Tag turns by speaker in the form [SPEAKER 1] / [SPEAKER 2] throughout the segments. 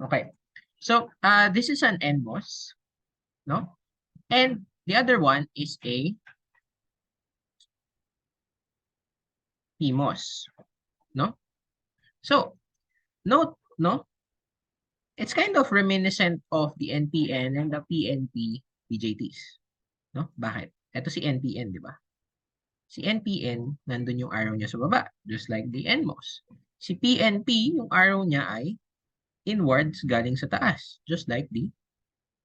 [SPEAKER 1] Okay. So, this is an NMOS, no? And the other one is a PMOS, no? So, note, no? It's kind of reminiscent of the NPN and the PNP BJTs, no? Bakit? Ito si NPN, di ba? Si NPN, nandun yung arrow niya sa baba, just like the NMOS. Si PNP, yung arrow niya ay inwards galing sa taas, just like the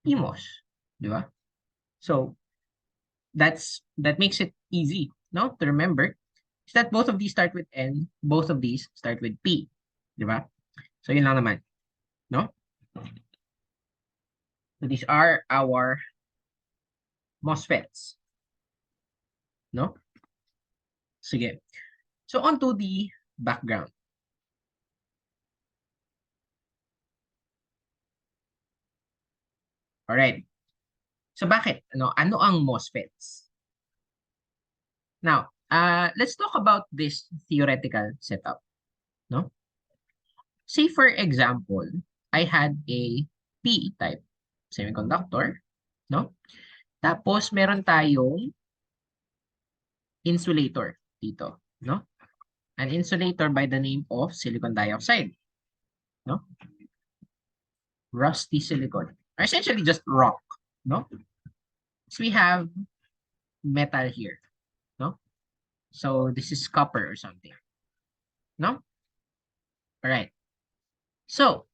[SPEAKER 1] PMOS, di ba? So, that makes it easy, no, to remember is that both of these start with N, both of these start with P, di ba? So yun lang naman, no? So these are our MOSFETs, no? Sige. So on to the background. All right. So bakit? Ano ang MOSFETs? Now, let's talk about this theoretical setup, no? Say for example, I had a P-type semiconductor, no? Tapos meron tayong insulator dito, no? An insulator by the name of silicon dioxide, no? Rusty silicon. Or essentially just rock, no? So we have metal here, no? So this is copper or something, no? All right. So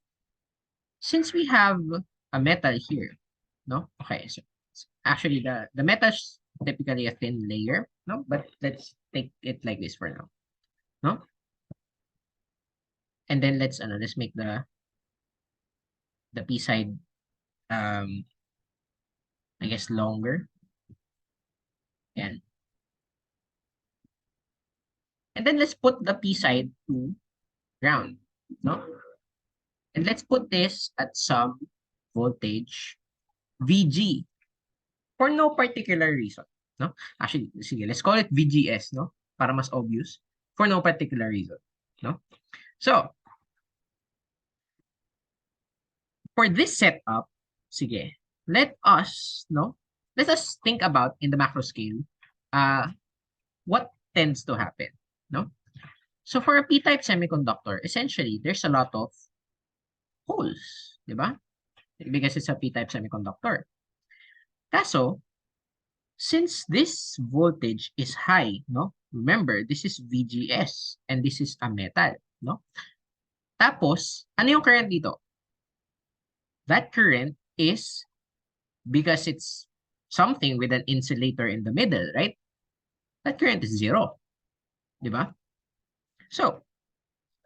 [SPEAKER 1] since we have a metal here, no? Okay, so actually the metal is typically a thin layer, no? But let's take it like this for now, no? And then let's make the P side I guess longer. Yan. And then let's put the P side to ground, no? And let's put this at some voltage VG for no particular reason, no? Actually, sige, let's call it VGS, no? Para mas obvious, for no particular reason, no? So, for this setup, sige, let us think about in the macro scale, what tends to happen, no? So for a P-type semiconductor, essentially, there's a lot of holes, di ba? Because it's a P-type semiconductor. Kaso, since this voltage is high, no? Remember, this is VGS and this is a metal, no? Tapos, ano yung current dito? That current is because it's something with an insulator in the middle, right? That current is zero, di ba? So,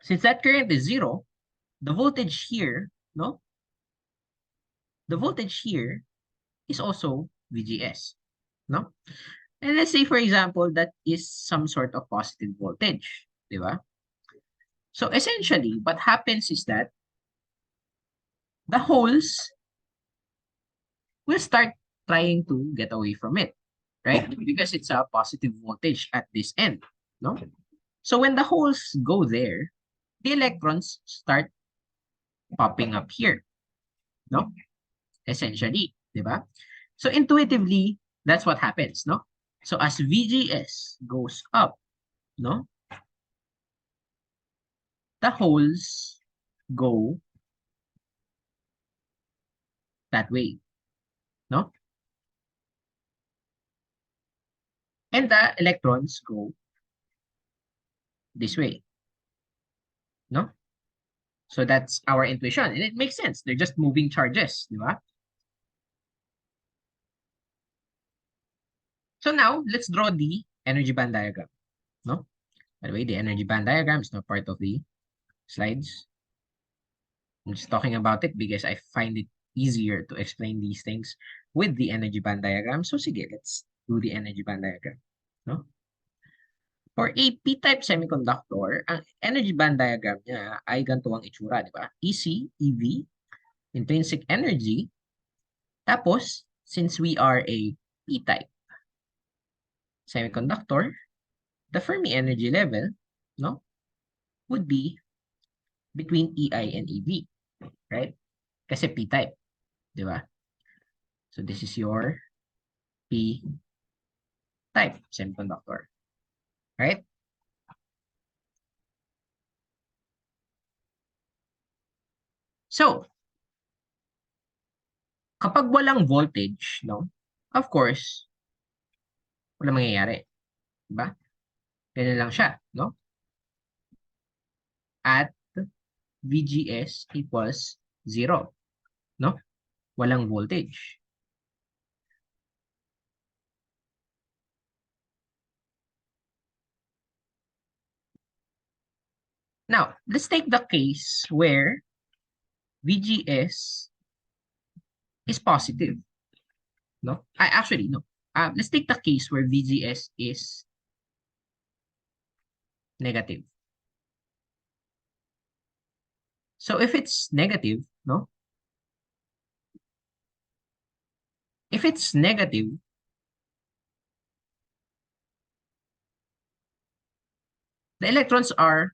[SPEAKER 1] since that current is zero, the voltage here, no? The voltage here is also VGS, no? And let's say, for example, that is some sort of positive voltage, di ba? So essentially, what happens is that the holes will start trying to get away from it, right? Because it's a positive voltage at this end, no? So when the holes go there, the electrons start popping up here, no? Essentially, di ba? So intuitively, that's what happens, no? So as VGS goes up, no? The holes go that way, no? And the electrons go this way, no? So that's our intuition, and it makes sense. They're just moving charges, di ba? So now, let's draw the energy band diagram, no? By the way, the energy band diagram is not part of the slides. I'm just talking about it because I find it easier to explain these things with the energy band diagram. So sige, let's do the energy band diagram, no? For a P-type semiconductor, ang energy band diagram niya ay ganito ang itsura, di ba? EC, EV, intrinsic energy. Tapos, since we are a P-type semiconductor, the Fermi energy level, no, would be between EI and EV. right? Kasi p-type, di ba? So this is your p-type semiconductor, right? So, kapag walang voltage, no? Of course, wala mangyayari, di ba? Ganyan lang siya, no? At VGS equals 0, no? Walang voltage. Now, let's take the case where VGS is positive, no? Actually, no. Let's take the case where VGS is negative. So if it's negative, no? If it's negative, the electrons are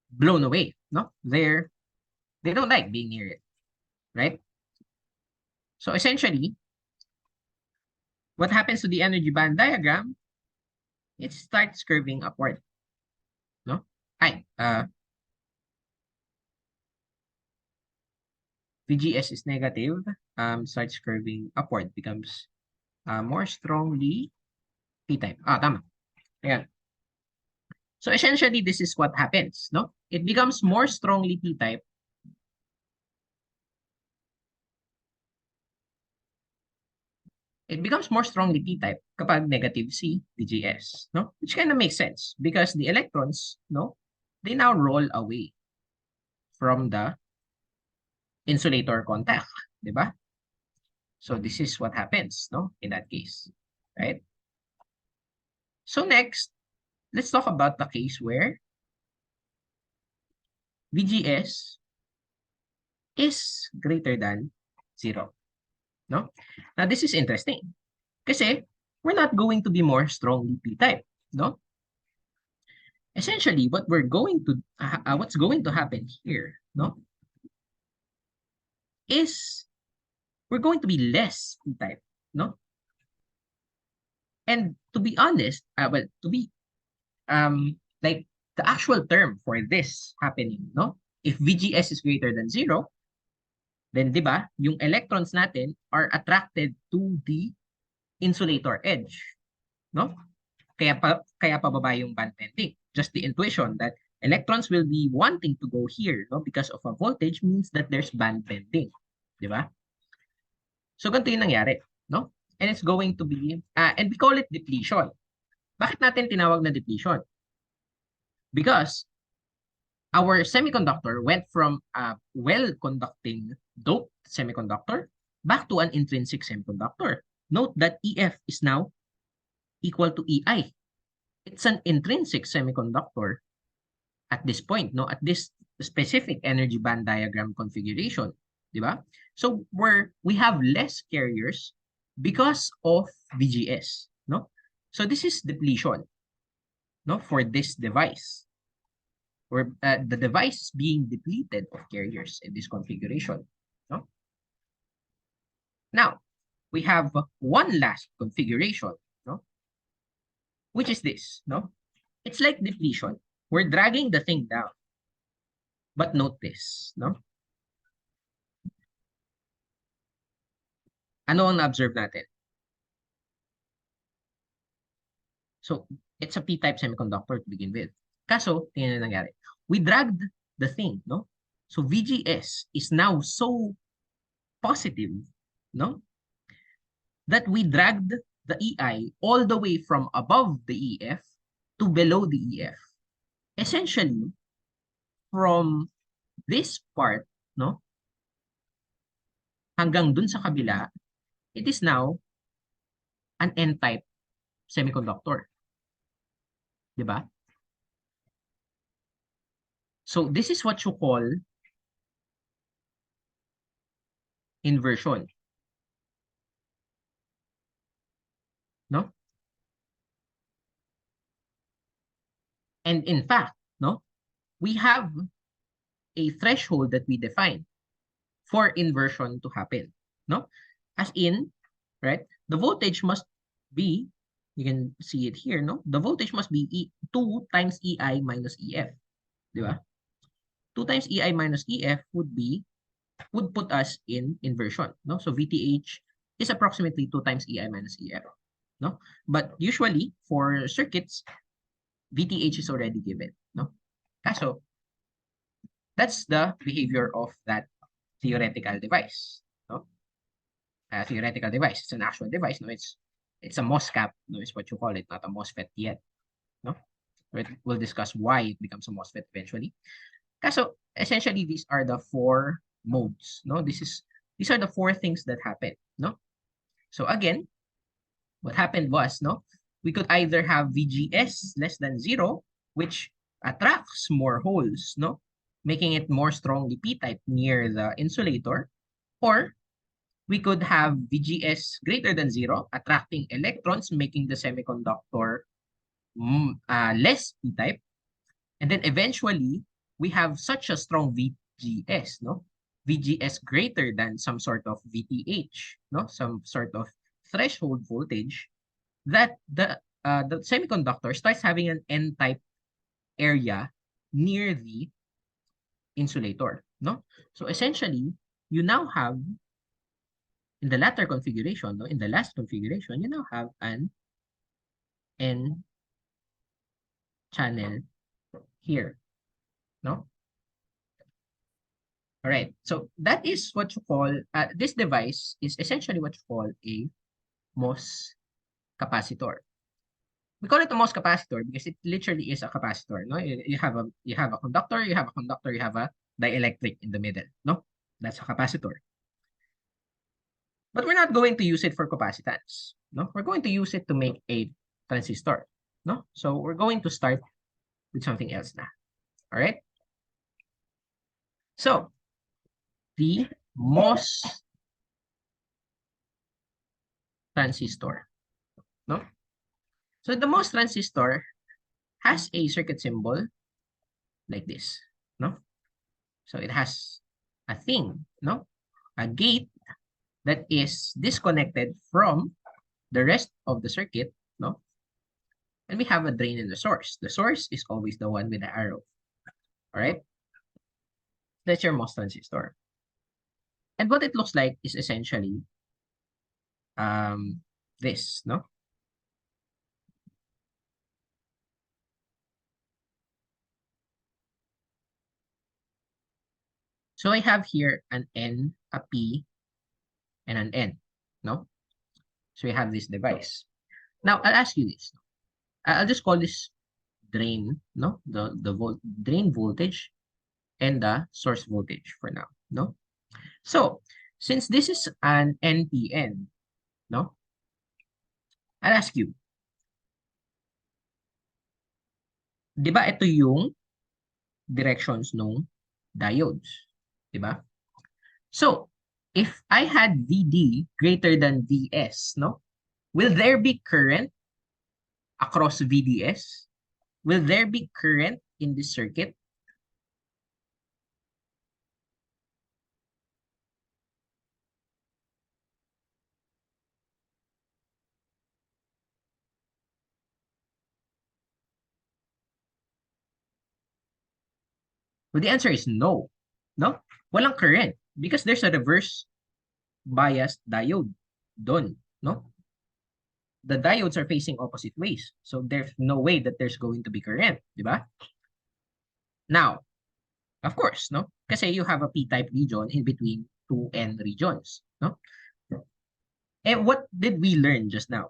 [SPEAKER 1] blown away, no? They don't like being near it, right? So essentially, what happens to the energy band diagram? It starts curving upward, no? VGS is negative, starts curving upward, becomes more strongly p-type. Tama. Ayan. So essentially, this is what happens, no? It becomes more strongly p-type. It becomes more strongly p-type kapag negative si VGS, no? Which kind of makes sense because the electrons, no, they now roll away from the insulator contact, di ba? So this is what happens, no, in that case, right? So next, let's talk about the case where VGS is greater than 0, no? Now this is interesting kasi we're not going to be more strongly p-type, no? Essentially, what's going to happen here, no, is we're going to be less p-type, no? And to be honest, like the actual term for this happening, no? If VGS is greater than 0, then 'di ba, yung electrons natin are attracted to the insulator edge, no? Kaya pababa yung band bending. Just the intuition that electrons will be wanting to go here, no? Because of a voltage means that there's band bending, 'di ba? So ganito yung nangyari, no? And it's going to be and we call it depletion. Bakit natin tinawag na depletion? Because our semiconductor went from a well-conducting doped semiconductor back to an intrinsic semiconductor. Note that EF is now equal to EI. It's an intrinsic semiconductor at this point, no? At this specific energy band diagram configuration, di ba? So we have less carriers because of VGS, no? So this is depletion, no, for this device. Where the device is being depleted of carriers in this configuration, no? Now, we have one last configuration, no? Which is this, no? It's like depletion. We're dragging the thing down. But note this, no? Ano ang na-observe natin? So, it's a p-type semiconductor to begin with. Kaso, tingnan na nangyari. We dragged the thing, no? So, VGS is now so positive, no? That we dragged the EI all the way from above the EF to below the EF. Essentially, from this part, no, hanggang dun sa kabila, it is now an N-type semiconductor. Di ba? So this is what you call inversion. No? And in fact, no, we have a threshold that we define. for inversion to happen, no? As in, right, the voltage must be, you can see it here, no? The voltage must be 2 times EI minus EF, di ba? 2 times EI minus EF would put us in inversion, no? So VTH is approximately 2 times EI minus EF, no? But usually for circuits, VTH is already given, no? So that's the behavior of that theoretical device, no? Theoretical device. It's an actual device, no? It's a MOSFET, no? Is what you call it, not a MOSFET yet, no? We'll discuss why it becomes a MOSFET eventually. So essentially, these are the 4 modes, no? These are the 4 things that happen, no? So again, what happened was, no, we could either have VGS less than 0, which attracts more holes, no, making it more strongly p-type near the insulator, or we could have VGS greater than 0, attracting electrons, making the semiconductor less p-type, and then eventually we have such a strong VGS, no, VGS greater than some sort of VTH, no, some sort of threshold voltage, that the semiconductor starts having an N-type area near the insulator, no? So essentially, you now have, in the latter configuration, no, in the last configuration, you now have an N channel here, no? All right, so that is what you call, this device is essentially what you call a MOS capacitor. We call it a MOS capacitor because it literally is a capacitor, no? You have a conductor, you have a conductor, you have a dielectric in the middle, no? That's a capacitor. But we're not going to use it for capacitance, no? We're going to use it to make a transistor, no? So we're going to start with something else now. All right? So the MOS transistor, no? So the MOS transistor has a circuit symbol like this, no? So it has a thing, no? A gate that is disconnected from the rest of the circuit, no? And we have a drain and the source. The source is always the one with the arrow. All right? That's your MOS transistor. And what it looks like is essentially this, no? So I have here an N, a P, and an N, no? So we have this device. Now, I'll ask you this. I'll just call this drain, no? The drain voltage and the source voltage for now, no? So, since this is an NPN, no? I'll ask you, di ba ito yung directions nung diodes, di ba? So, if I had VD greater than VS, no? Will there be current across VDS? Will there be current in this circuit? Well, the answer is no. No? Walang current because there's a reverse biased diode doon, no? The diodes are facing opposite ways. So there's no way that there's going to be current, di ba? Now, of course, no? Kasi you have a p-type region in between two n regions, no? And what did we learn just now?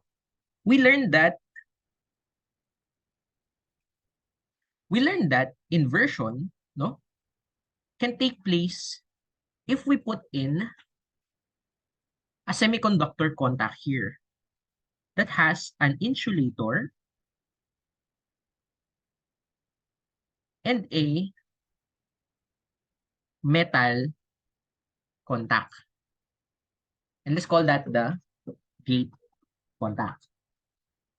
[SPEAKER 1] We learned that inversion, no, can take place if we put in a semiconductor contact here that has an insulator and a metal contact. And let's call that the gate contact.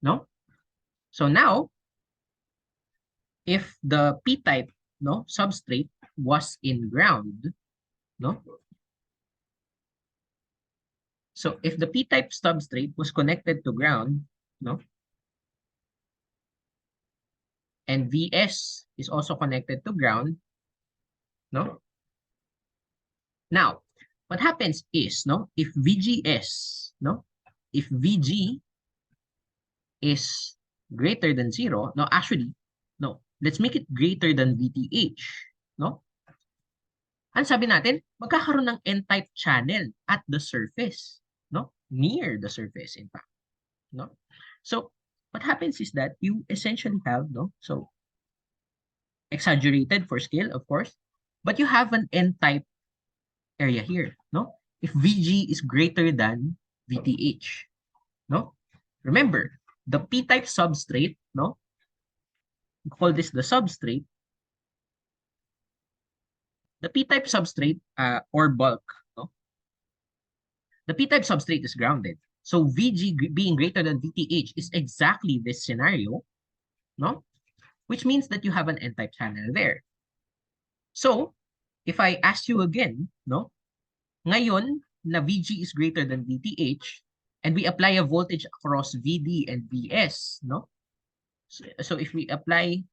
[SPEAKER 1] No? So now, if the p-type, no, substrate was in ground, no, So if the p-type substrate was connected to ground, no, and Vs is also connected to ground, no. Now, what happens is, no, if VGS, no, if VG is greater than 0, no, actually, no, let's make it greater than VTH, no? Ang sabi natin, magkakaroon ng N-type channel at the surface, no? Near the surface, in fact, no? So, what happens is that you essentially have, no? So, exaggerated for scale, of course, but you have an N-type area here, no? If VG is greater than VTH, no? Remember, the p-type substrate, no? We call this the substrate. The p-type substrate or bulk, no? The p-type substrate is grounded. So VG being greater than VTH is exactly this scenario, no? Which means that you have an N-type channel there. So, if I ask you again, no? Ngayon, na VG is greater than VTH, and we apply a voltage across VD and VS, no? So if we apply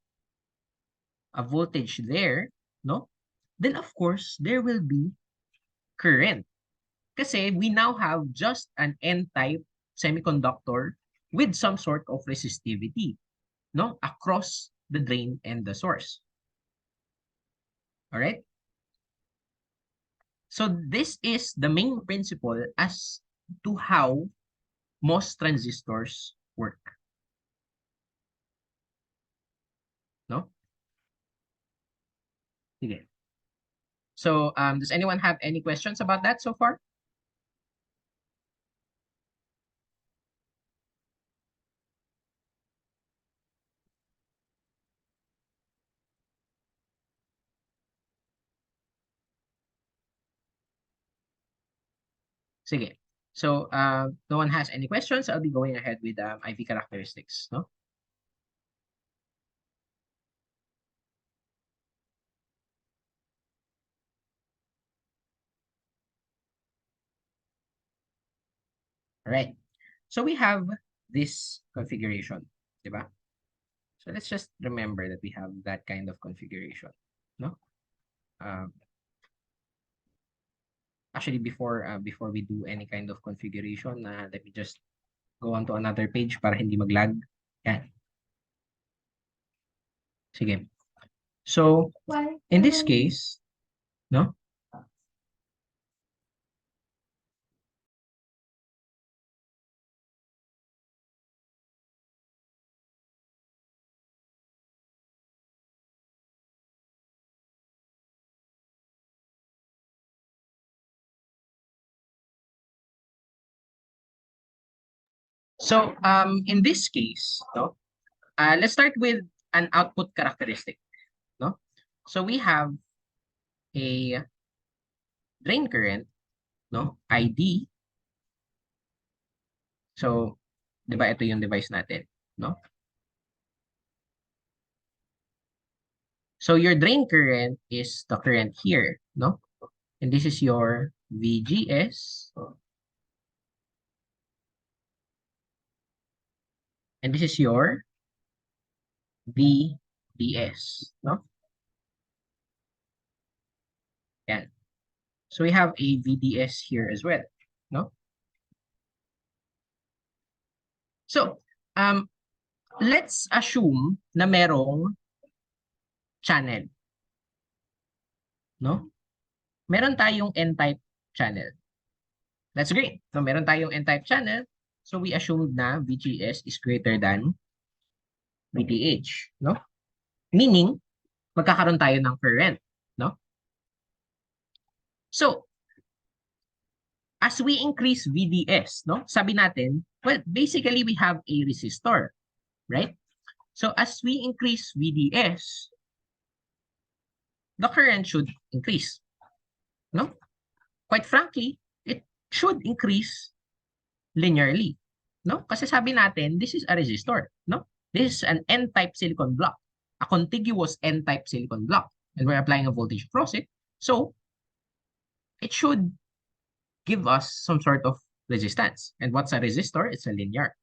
[SPEAKER 1] a voltage there, no? Then of course, there will be current. Kasi we now have just an N-type semiconductor with some sort of resistivity, no? Across the drain and the source. All right? So this is the main principle as to how MOS transistors work. No? Sige. So, does anyone have any questions about that so far? Sige. So, no one has any questions. I'll be going ahead with IV characteristics, no? All right. So we have this configuration, diba? So let's just remember that we have that kind of configuration, no? Actually, before we do any kind of configuration, let me just go on to another page para hindi mag-lag. Yan. Sige. So, in this case, no? So, in this case, no? Let's start with an output characteristic, no? So we have a drain current, no? ID. So, 'di ba ito yung device natin, no? So your drain current is the current here, no? And this is your VGS. And this is your VDS, no? Yan. So we have a VDS here as well, no? So, let's assume na merong channel, no? Meron tayong N-type channel. That's great. So, meron tayong N-type channel. So, we assumed na VGS is greater than VTH, no? Meaning, magkakaroon tayo ng current, no? So, as we increase VDS, no? Sabi natin, well, basically, we have a resistor, right? So, as we increase VDS, the current should increase, no? Quite frankly, it should increase linearly, no? Kasi sabi natin, this is a resistor, no? This is an N-type silicon block, a contiguous N-type silicon block, and we're applying a voltage across it. So, it should give us some sort of resistance. And what's a resistor? It's a linear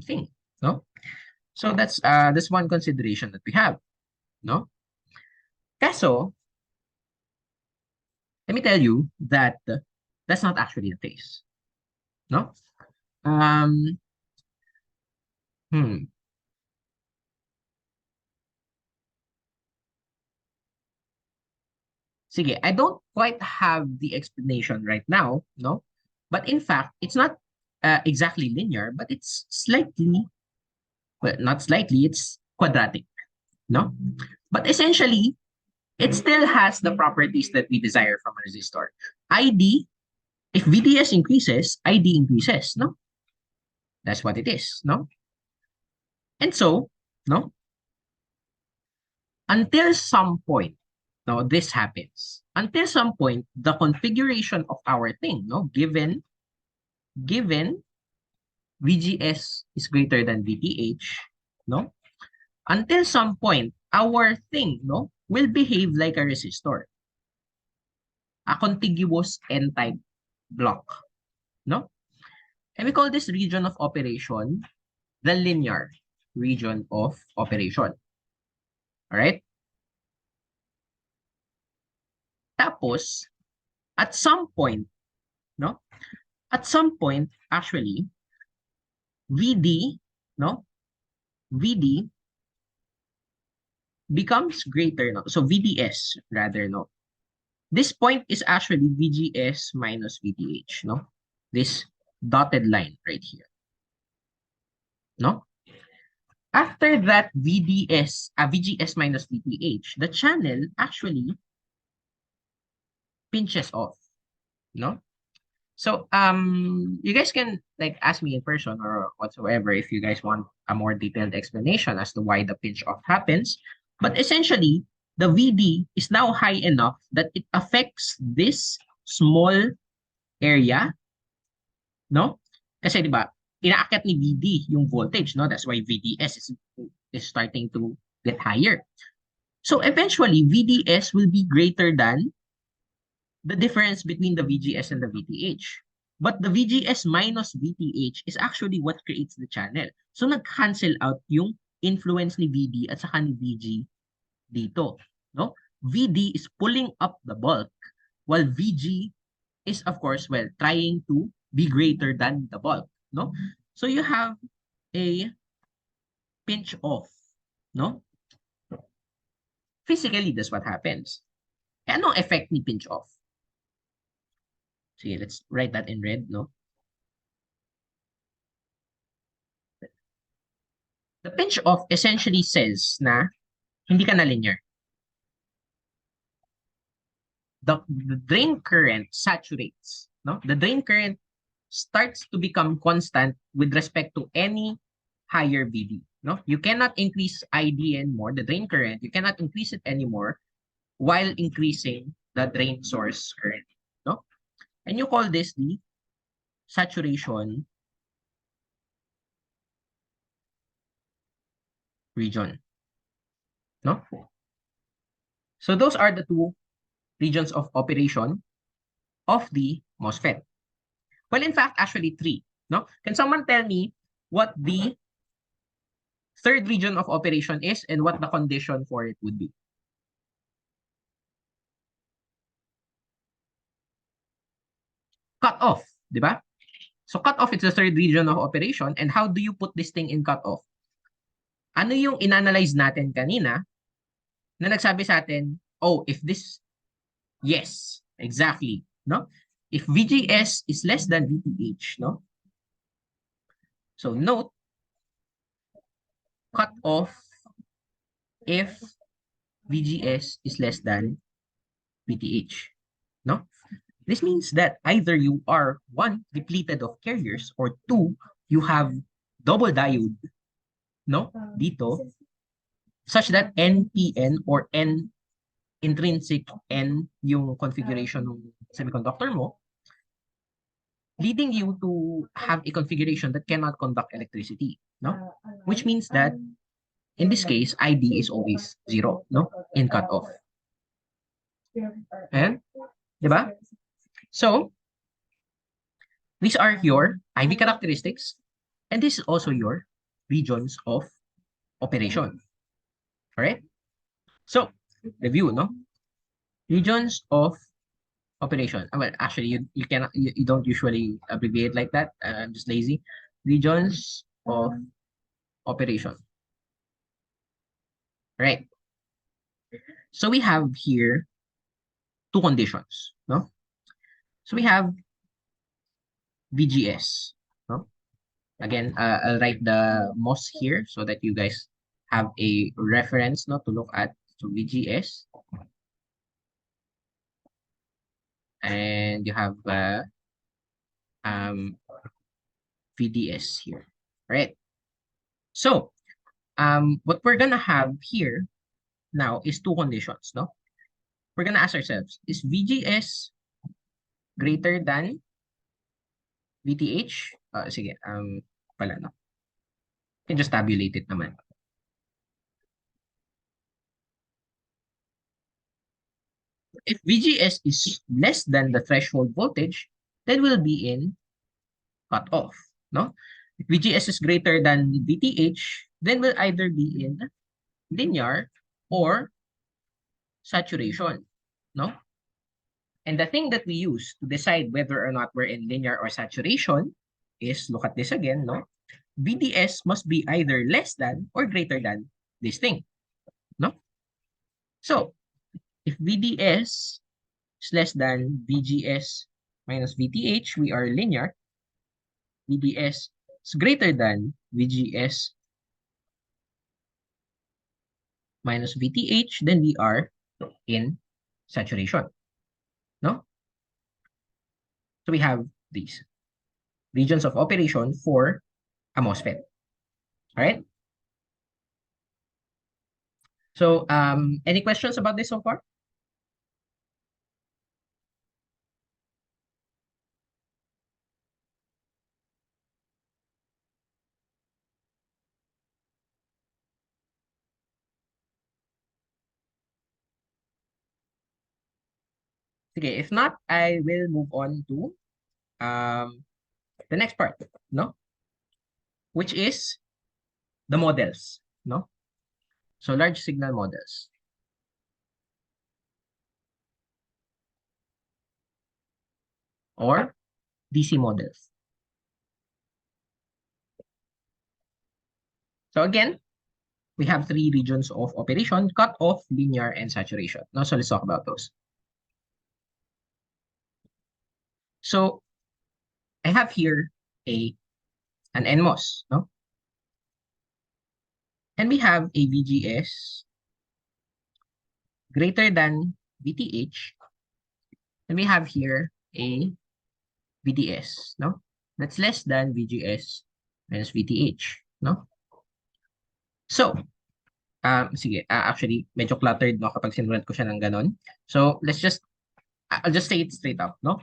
[SPEAKER 1] thing, no? So that's one consideration that we have, no? Kaso, let me tell you that that's not actually the case, no? Um, hmm. Sige, I don't quite have the explanation right now, no? But in fact, it's not exactly linear, but it's slightly, well, not slightly, it's quadratic, no? But essentially, it still has the properties that we desire from a resistor. ID, if VDS increases, ID increases, no? That's what it is, no? And so, no? Until some point, no, this happens. Until some point, the configuration of our thing, no, given VGS is greater than VTH, no, until some point, our thing, no, will behave like a resistor, a contiguous N-type block, no? And we call this region of operation the linear region of operation. All right? Tapos, at some point, no? At some point, actually, VD, no? VD becomes greater, no? So VDS, rather, no? This point is actually VGS minus VTH, no? This dotted line right here, no? After that VGS minus VTH, the channel actually pinches off, no? So you guys can like ask me in person or whatsoever if you guys want a more detailed explanation as to why the pinch off happens. But essentially, the VD is now high enough that it affects this small area, no? Kasi 'di ba, inaakyat ni VD yung voltage, no? That's why VDS is starting to get higher. So eventually, VDS will be greater than the difference between the VGS and the VTH. But the VGS minus VTH is actually what creates the channel. So nag-cancel out yung influence ni VD at saka ni VG dito, no? VD is pulling up the bulk while VG is of course, well, trying to be greater than the bulk, no? So you have a pinch off, no? Physically, that's what happens. Eh, anong effect ni pinch off? Sige, let's write that in red, no? The pinch off essentially says na hindi ka na linear. The drain current saturates, no? The drain current starts to become constant with respect to any higher VD, no? You cannot increase ID anymore, the drain current, you cannot increase it anymore while increasing the drain source current, no? And you call this the saturation region, no? So those are the two regions of operation of the MOSFET. Well, in fact, actually three, no? Can someone tell me what the third region of operation is and what the condition for it would be? Cut off, di ba? So cut off is the third region of operation. And how do you put this thing in cut off? Ano yung inanalyze natin kanina na nagsabi sa atin, oh, if this, yes, exactly, no? If VGS is less than VTH, no? So note, cut off if VGS is less than VTH, no? This means that either you are one, depleted of carriers, or two, you have double diode, no? Dito, such that NPN or N intrinsic N yung configuration ng semiconductor mo, leading you to have a configuration that cannot conduct electricity, no? Which means that in this case, ID is always zero, no? In cutoff. Ayan, di ba? So, These are your IV characteristics, and this is also your regions of operation. All right? So, review, no? Regions of operation. Well, actually, you cannot, you don't usually abbreviate like that. I'm just lazy. Regions of operation. Right? So we have here two conditions, no? So we have VGS, no? Again, I'll write the MOS here so that you guys have a reference, no, to look at. So VGS, and you have um, VDS here, right? So what we're gonna have here now is two conditions, no? We're gonna ask ourselves, is VGS greater than VTH? Sige, pala, no? You can just tabulate it naman. If VGS is less than the threshold voltage, then we'll be in cutoff, no? If VGS is greater than VTH, then we'll either be in linear or saturation, no? And the thing that we use to decide whether or not we're in linear or saturation is, look at this again, no? VDS must be either less than or greater than this thing, no? So, if VDS is less than VGS minus VTH, we are linear. VDS is greater than VGS minus VTH, then we are in saturation, no? So we have these regions of operation for a MOSFET, all right? So, any questions about this so far? Okay, if not, I will move on to um, the next part, no? Which is the models, no? So large signal models. Or DC models. So again, we have three regions of operation: cutoff, linear, and saturation. Now, so let's talk about those. So I have here an NMOS, no? And we have a VGS greater than VTH. And we have here a VDS, no? That's less than VGS minus VTH, no? So, sige, actually, medyo cluttered, no, kapag sinulat ko siya ng ganon. So, I'll just say it straight up, no?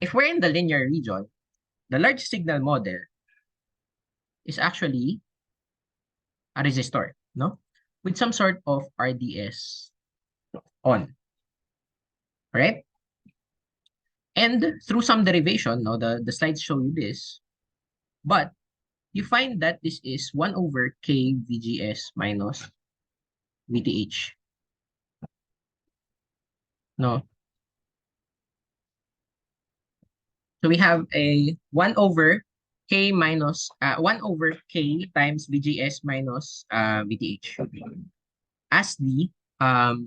[SPEAKER 1] If we're in the linear region, the large signal model is actually a resistor, no? With some sort of RDS on, right? And through some derivation, no, the slides show you this, but you find that this is 1 over K VGS minus VTH, no? So we have a 1 over K minus 1 over K times VGS minus VTH as the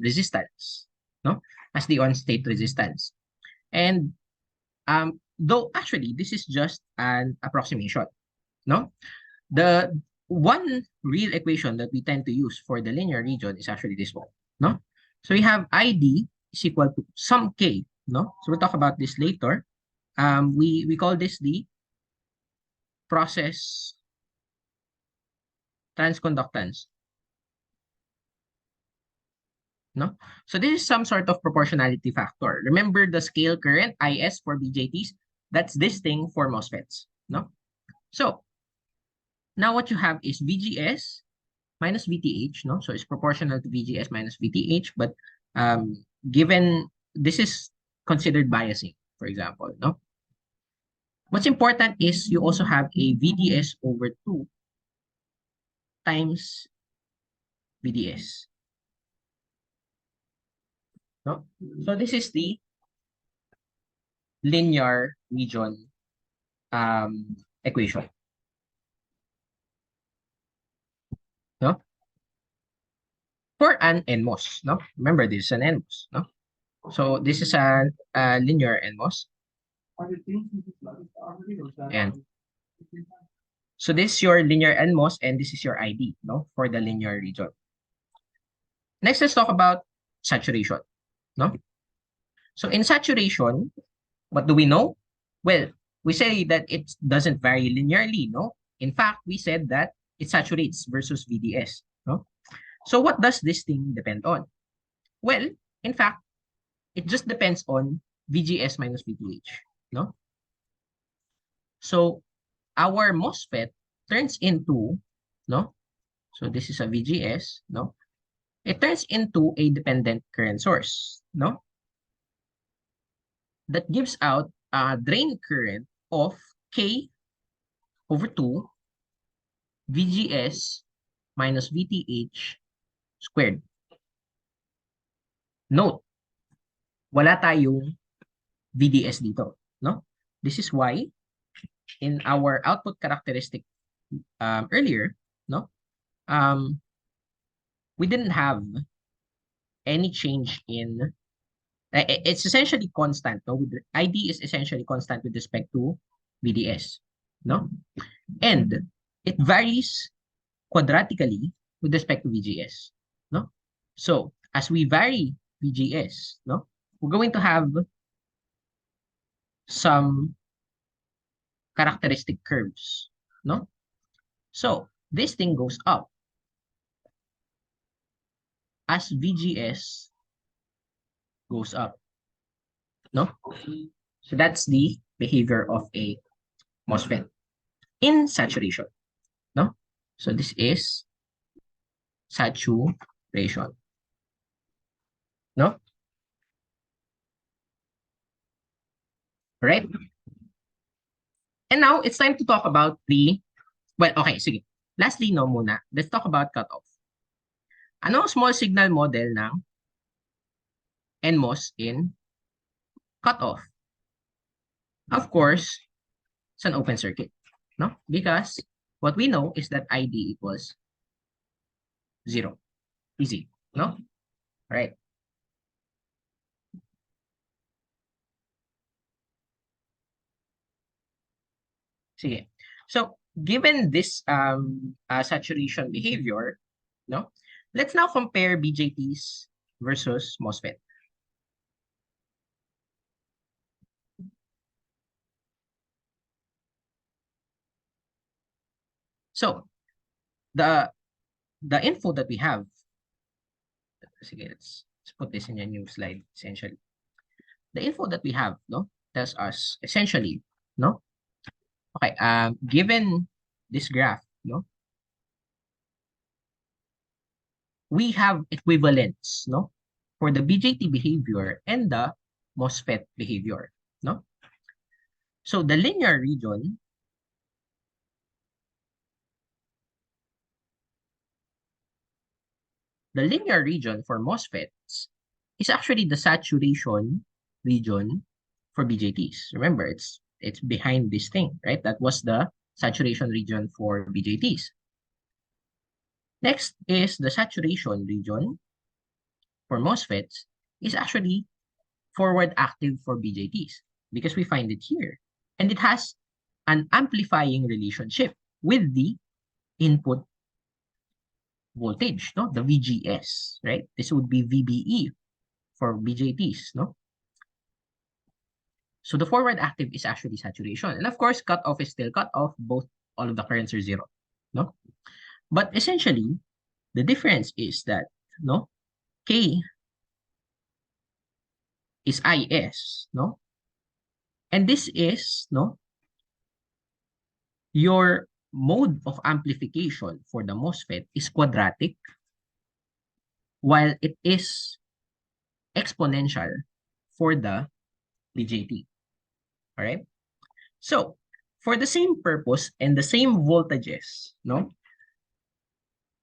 [SPEAKER 1] resistance, no? As the on-state resistance. And though actually this is just an approximation, no? The one real equation that we tend to use for the linear region is actually this one, no? So we have ID is equal to some K, no? So we'll talk about this later. We call this the process transconductance, no? So this is some sort of proportionality factor. Remember the scale current, IS for BJTs? That's this thing for MOSFETs, no? So now what you have is VGS minus VTH, no? So it's proportional to VGS minus VTH, but given this is considered biasing, for example, no? What's important is you also have a VDS over 2 times VDS. No? So this is the linear region equation. No? For an NMOS. No? Remember, this is an NMOS. No? So this is a linear NMOS. And so this is your linear NMOS and this is your ID, no, for the linear region. Next, let's talk about saturation, no? So in saturation, what do we know? Well, we say that it doesn't vary linearly, no? In fact, we said that it saturates versus VDS, no? So what does this thing depend on? Well, in fact, it just depends on VGS minus VTH, no? So our MOSFET turns into, no? So this is a VGS, no? It turns into a dependent current source, no? That gives out a drain current of K over 2 VGS minus VTH squared. Note, wala tayong VDS dito, no? This is why in our output characteristic earlier, no? We didn't have any change in it's essentially constant, no? With ID is essentially constant with respect to VDS, no? And it varies quadratically with respect to VGS, no? So as we vary VGS, no, we're going to have some characteristic curves, no? So this thing goes up as VGS goes up, no? So that's the behavior of a MOSFET in saturation, no? So this is saturation, no? Right? And now it's time to talk about the, well, okay, sige. Lastly, no muna, let's talk about cutoff. Ano ang small signal model ng NMOS in cutoff? Of course, it's an open circuit, no? Because what we know is that ID equals 0. Easy, no? Right. Sige. So, given this saturation behavior, no? Let's now compare BJTs versus MOSFET. So, the info that we have, sige, let's put this in a new slide, essentially. The info that we have, no, tells us essentially, no? Okay, given this graph, no, we have equivalence, no, for the BJT behavior and the MOSFET behavior, no? So the linear region, for MOSFETs is actually the saturation region for BJTs. Remember, it's behind this thing, right? That was the saturation region for BJTs. Next is the saturation region for MOSFETs is actually forward active for BJTs because we find it here. And it has an amplifying relationship with the input voltage, no? The VGS, right? This would be VBE for BJTs, no? So the forward active is actually saturation. And of course, cutoff is still cutoff. All of the currents are 0, no? But essentially, the difference is that, no? K is IS, no? And this is, no? Your mode of amplification for the MOSFET is quadratic while it is exponential for the BJT. All right? So, for the same purpose and the same voltages, no?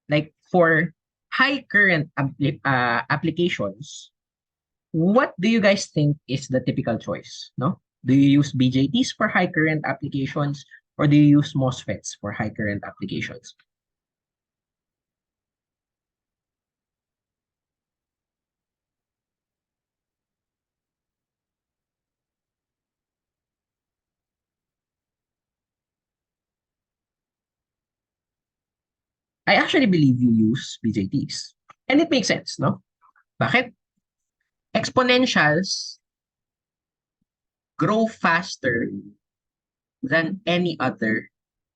[SPEAKER 1] Like for high current applications, what do you guys think is the typical choice, no? Do you use BJTs for high current applications or do you use MOSFETs for high current applications? I actually believe you use BJTs. And it makes sense, no? Bakit? Exponentials grow faster than any other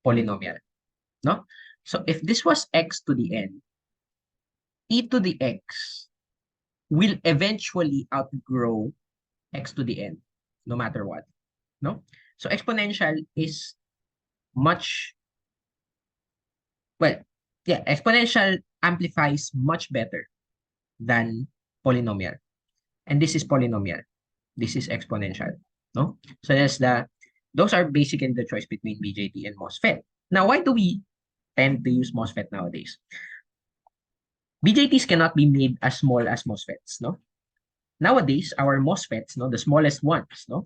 [SPEAKER 1] polynomial, no? So if this was x to the n, e to the x will eventually outgrow x to the n, no matter what, no? So exponential is much, well, yeah, exponential amplifies much better than polynomial. And this is polynomial. This is exponential, no? So those are basically the choice between BJT and MOSFET. Now, why do we tend to use MOSFET nowadays? BJTs cannot be made as small as MOSFETs, no? Nowadays, our MOSFETs, no, the smallest ones, no,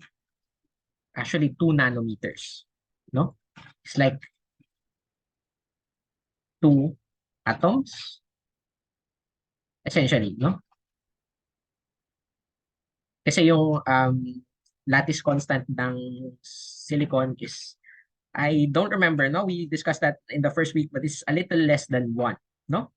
[SPEAKER 1] actually 2 nanometers, no? It's like 2 atoms, essentially, no? Kasi yung lattice constant ng silicon is, I don't remember, no? We discussed that in the first week, but it's a little less than 1, no?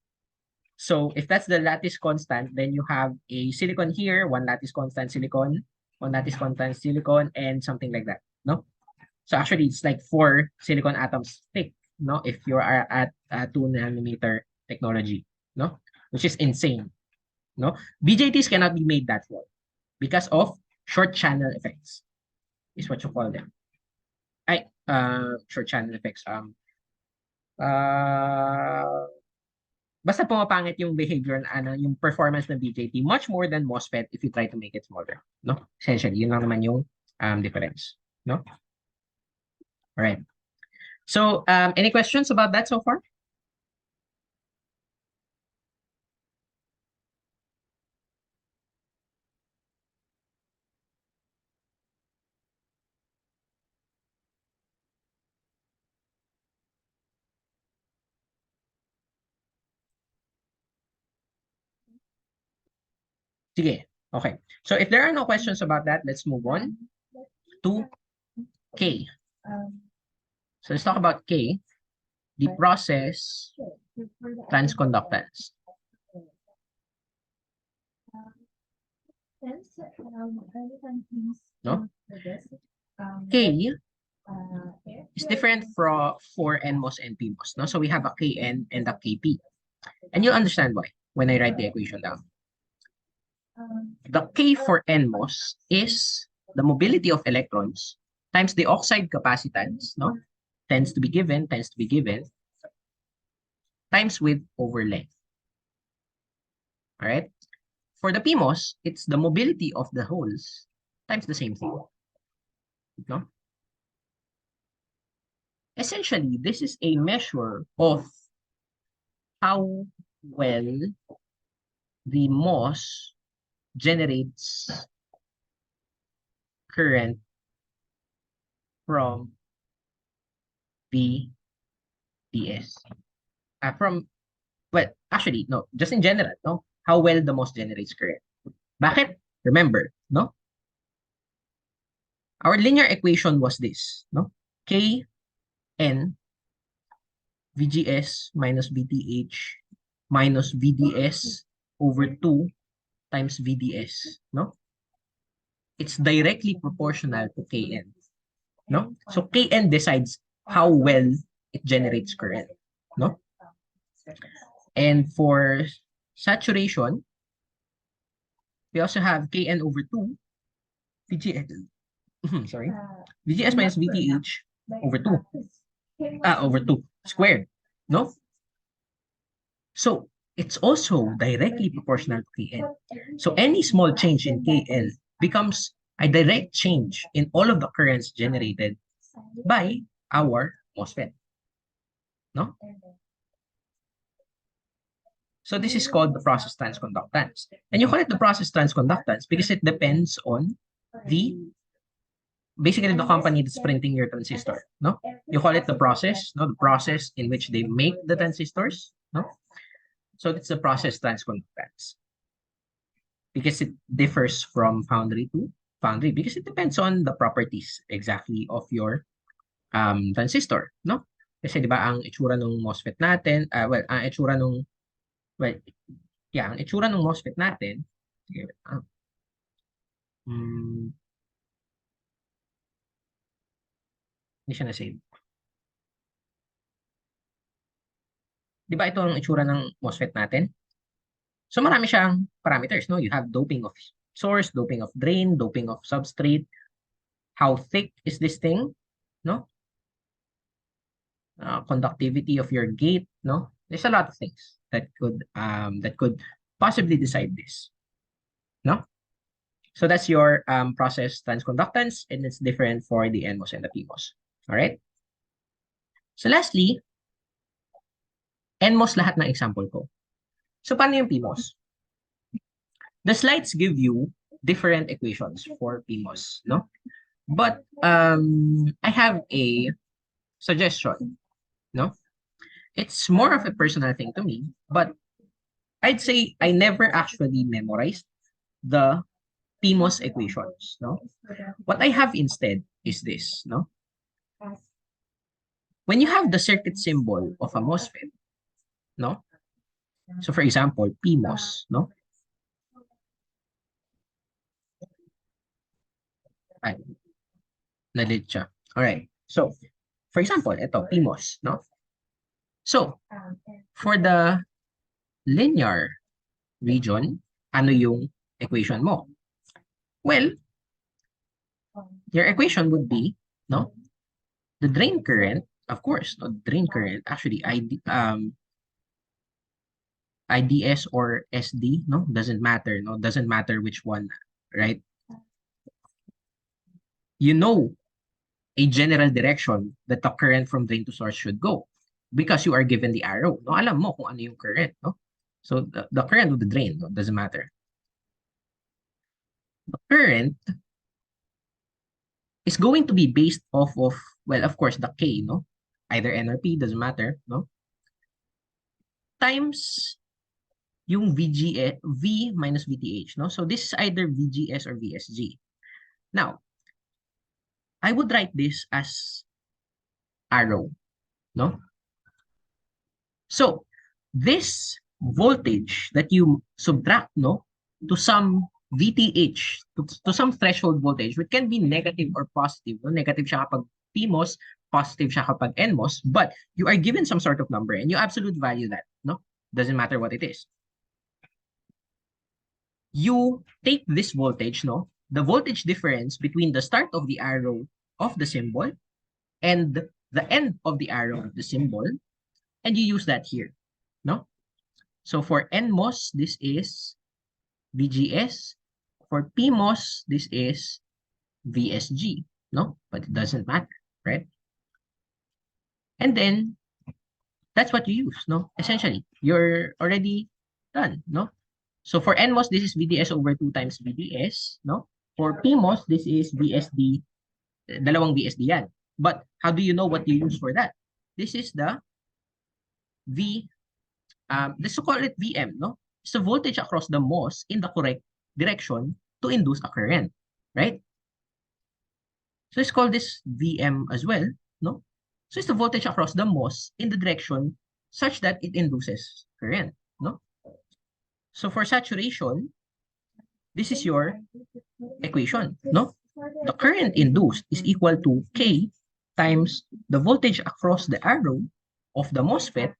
[SPEAKER 1] So if that's the lattice constant, then you have a silicon here, one lattice constant silicon, one lattice constant silicon, and something like that, no? So actually, it's like 4 silicon atoms thick, no? If you are at 2 nanometer technology, no? Which is insane, no? BJTs cannot be made that small because of short channel effects, is what you call them. Short channel effects. Uh, Basta pumapangit yung behavior na yung performance ng BJT much more than MOSFET if you try to make it smaller, no? Essentially, yun lang naman yung difference, no? All right. So, any questions about that so far? Sige. Okay. So, if there are no questions about that, let's move on to K. So, let's talk about K, the process transconductance. No? K is different for NMOS and PMOS. No? So we have a Kn and a Kp. And you'll understand why when I write the equation down. The K for NMOS is the mobility of electrons times the oxide capacitance, no? Tends to be given, times width over length. All right? For the PMOS, it's the mobility of the holes times the same thing. No? Essentially, this is a measure of how well the MOS generates current from BDS. Well, actually, no, just in general, no? How well the MOS generates current. Bakit? Remember, no? Our linear equation was this, no? Kn VGS minus VTH minus VDS over 2 times VDS, no? It's directly proportional to Kn, no? So Kn decides how well it generates current, no? And for saturation, we also have Kn over 2 VGS, sorry, VGS minus VTH over 2, over 2 squared, no? So it's also directly proportional to Kn. So any small change in Kn becomes a direct change in all of the currents generated by our MOSFET. No? So this is called the process transconductance. And you call it the process transconductance because it depends on the basically the company that's printing your transistor. No? You call it the process, no? The process in which they make the transistors. No? So it's the process transconductance. Because it differs from foundry to foundry because it depends on the properties exactly of your transistor, no? Kasi 'di ba ang itsura ng MOSFET natin, ang itsura ng well, yeah, ang itsura ng MOSFET natin, sige, hindi siya na-save. 'Di ba ito ang itsura ng MOSFET natin? So marami siyang parameters, no? You have doping of source, doping of drain, doping of substrate, how thick is this thing, no? Conductivity of your gate, no? There's a lot of things that could possibly decide this, no? So that's your process transconductance, and it's different for the NMOS and the PMOS. All right? So lastly, NMOS lahat ng example ko. So paano yung PMOS? The slides give you different equations for PMOS, no? But I have a suggestion, no? It's more of a personal thing to me, but I'd say I never actually memorized the PMOS equations, no? What I have instead is this, no? When you have the circuit symbol of a MOSFET, no? So for example, PMOS, no? Ay, nalit siya. All right. So, for example, ito, PMOS, no? So, for the linear region, ano yung equation mo? Well, your equation would be, no? The drain current, of course, no, drain current, actually, IDS or SD, no? Doesn't matter, no? Doesn't matter which one, right? You know a general direction that the current from drain to source should go because you are given the arrow. No? Alam mo kung ano yung current, no? So the current of the drain, no, doesn't matter. The current is going to be based off of, well, of course, the K, no? Either N or P, doesn't matter, no? Times yung VGS, V minus VTH, no? So this is either VGS or VSG. Now, I would write this as arrow, no? So, this voltage that you subtract, no, to some VTH, to some threshold voltage, which can be negative or positive. No? Negative siya kapag PMOS, positive siya kapag NMOS, but you are given some sort of number and you absolute value that, no? Doesn't matter what it is. You take this voltage, no? The voltage difference between the start of the arrow of the symbol and the end of the arrow of the symbol, and you use that here, no? So for NMOS, this is VGS. For PMOS, this is VSG, no? But it doesn't matter, right? And then, that's what you use, no? Essentially, you're already done, no? So for NMOS, this is VDS over 2 times VDS, no? For PMOS, this is VSD, dalawang VSD yan. But how do you know what you use for that? This is the let's call it VM, no? It's the voltage across the MOS in the correct direction to induce a current, right? So let's call this VM as well, no? So it's the voltage across the MOS in the direction such that it induces current, no? So for saturation, this is your equation, no? The current induced is equal to K times the voltage across the arrow of the MOSFET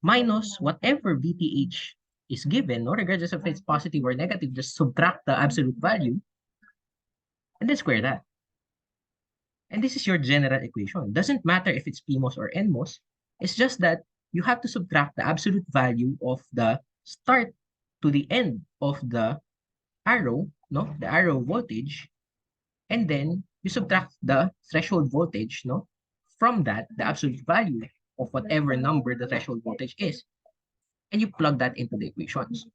[SPEAKER 1] minus whatever VTH is given, no? Regardless of if it's positive or negative, just subtract the absolute value and then square that. And this is your general equation. Doesn't matter if it's PMOS or NMOS. It's just that you have to subtract the absolute value of the start to the end of the arrow, no? The arrow voltage, And then you subtract the threshold voltage, no, from that, the absolute value of whatever number the threshold voltage is, and you plug that into the equations,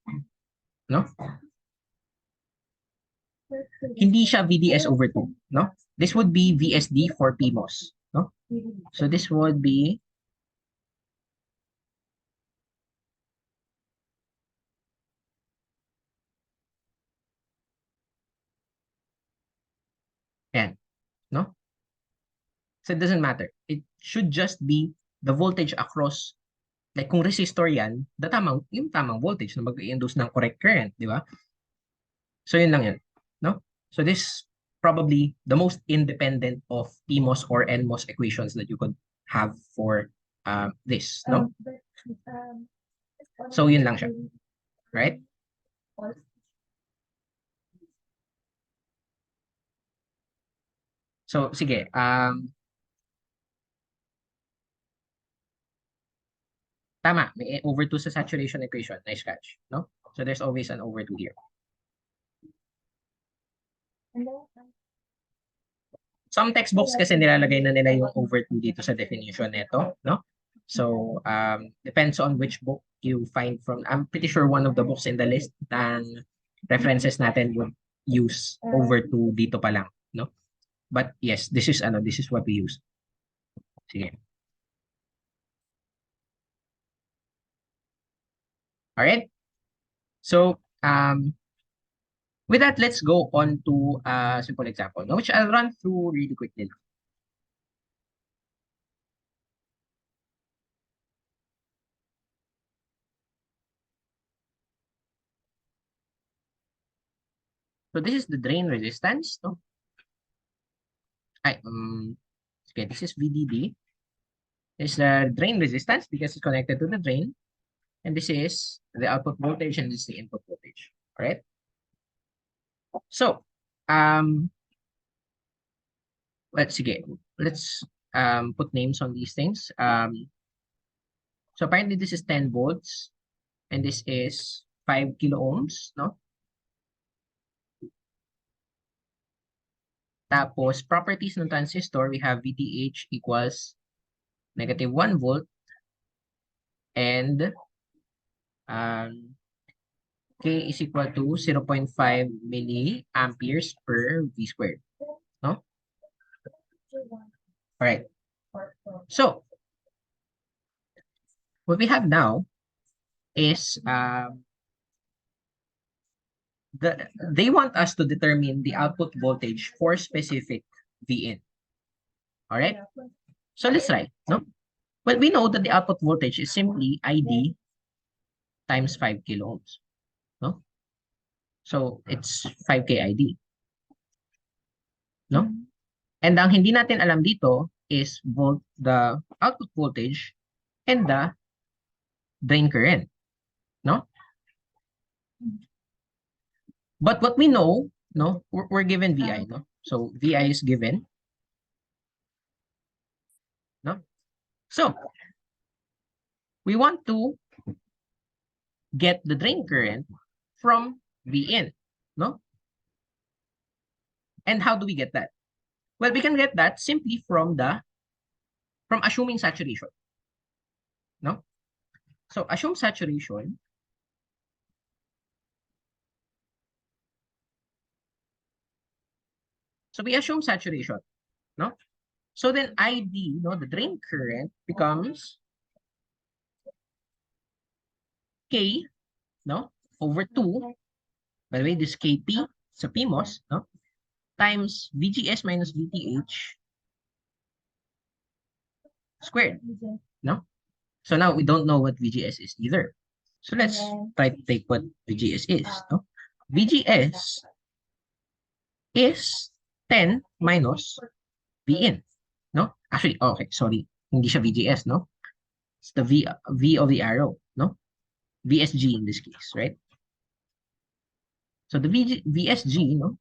[SPEAKER 1] no? Hindi siya VDS over 2, no? This would be VSD for PMOS, no? So this would be N, no? So it doesn't matter. It should just be the voltage across, like kung resistor yan, yung tamang voltage na mag-induce ng correct current, di ba? So yun lang yun, no? So this probably the most independent of PMOS or NMOS equations that you could have for this, no? So yun lang siya, right? So sige, tama, may over 2 sa saturation equation. Nice catch, no? So there's always an over 2 here. Some textbooks kasi nilalagay na nila yung over 2 dito sa definition nito, no? So, depends on which book you find from. I'm pretty sure one of the books in the list ng references natin would use over 2 dito pa lang, no? But yes, this is what we use. Sige. All right? So, with that, let's go on to a simple example, no? Which I'll run through really quickly. So this is the drain resistance, no? Okay, this is VDD. This is the drain resistance because it's connected to the drain. And this is the output voltage and this is the input voltage. All right. So, let's put names on these things. So apparently this is 10 volts and this is 5 kilo ohms, no? Tapos, properties ng transistor, we have VTH equals negative 1 volt and K is equal to 0.5 milliamperes per V squared, no? All right. So, what we have now is they want us to determine the output voltage for specific Vin. All right. So let's try. No. Well, we know that the output voltage is simply ID times 5 kilo ohms. No. So it's 5K ID. No. And ang hindi natin alam dito is the output voltage and the drain current. No. But what we know, no, we're given VI, no? So VI is given. No? So we want to get the drain current from Vin, no? And how do we get that? Well, we can get that simply from assuming saturation. No? So assume saturation. So we assume saturation, no? So then ID, no, the drain current becomes K, no, over 2. By the way, this KP sa PMOS, no, times VGS minus VTH squared, no? So now we don't know what VGS is either. So let's try to take what VGS is, no? VGS is 10 minus Vin, no? Actually, okay, sorry. Hindi siya VGS, no? It's the V of the arrow, no? VSG in this case, right? So the VSG, no?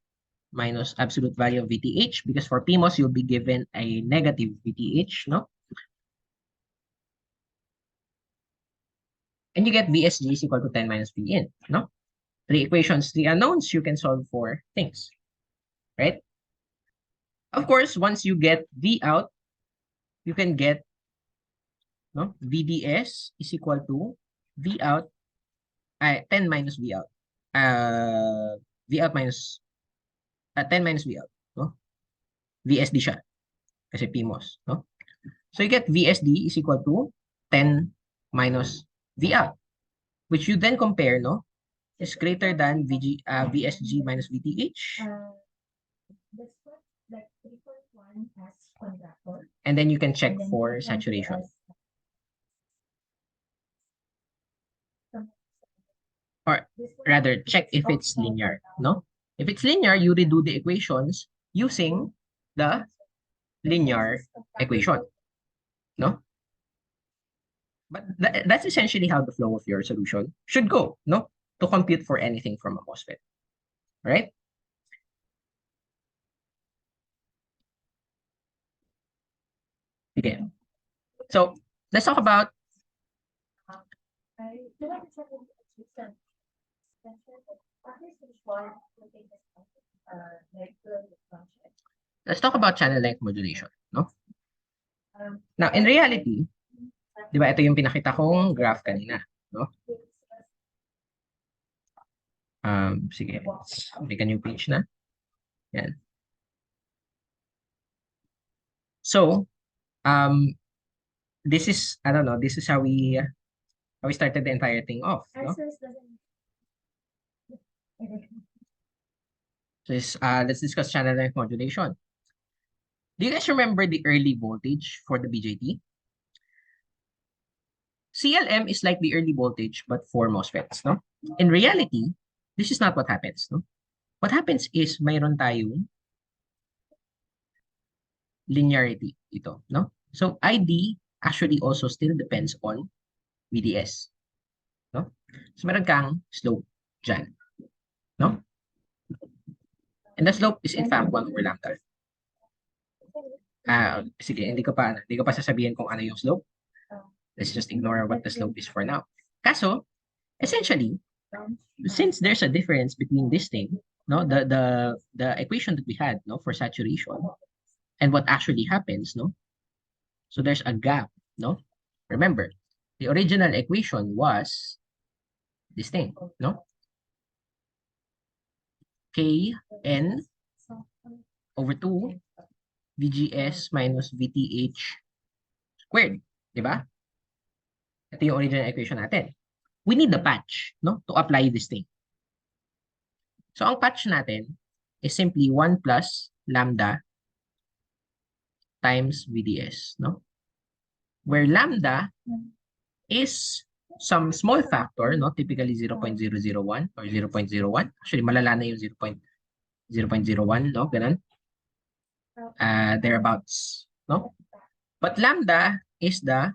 [SPEAKER 1] Minus absolute value of VTH, because for PMOS, you'll be given a negative VTH, no? And you get VSG is equal to 10 minus Vin, no? 3 equations, 3 unknowns, you can solve for things, right? Of course, once you get V out, you can get, no, VDS is equal to V out, 10 minus V out. V out minus, 10 minus V out, no? VSD siya, kasi PMOS, no? So you get VSD is equal to 10 minus V out, which you then compare, no, is greater than VSG minus VTH. And then you can check for saturation. Or rather, check if it's linear, no? If it's linear, you redo the equations using the linear equation, no? But that's essentially how the flow of your solution should go, no? To compute for anything from a MOSFET, right? Okay. So let's talk about channel length modulation, no? Now, in reality, di ba, ito yung pinakita kong graph kanina, no? Sige, let's make a new page na. Yan. So, this is, I don't know, this is how we started the entire thing off, no? So let's discuss channel length modulation. Do you guys remember the early voltage for the BJT? CLM is like the early voltage, but for MOSFETs, no? In reality, this is not what happens, no? What happens is mayroon tayong linearity ito, no? So ID actually also still depends on VDS, no? So meron kang slope dyan, no? And the slope is in fact 1 over lambda. Sige, hindi ko pa sasabihin kung ano yung slope. Let's just ignore what the slope is for now. Kaso, essentially, since there's a difference between this thing, no, the equation that we had, no, for saturation and what actually happens, no? So there's a gap, no? Remember, the original equation was this thing, no? Kn over 2 VGS minus VTH squared, di ba? Ito yung original equation natin. We need the patch, no, to apply this thing. So ang patch natin is simply 1 plus lambda times VDS, no? Where lambda is some small factor, no? Typically 0.001 or 0.01. Actually, malala na yung 0.01, no? Ganun. Thereabouts, no? But lambda is the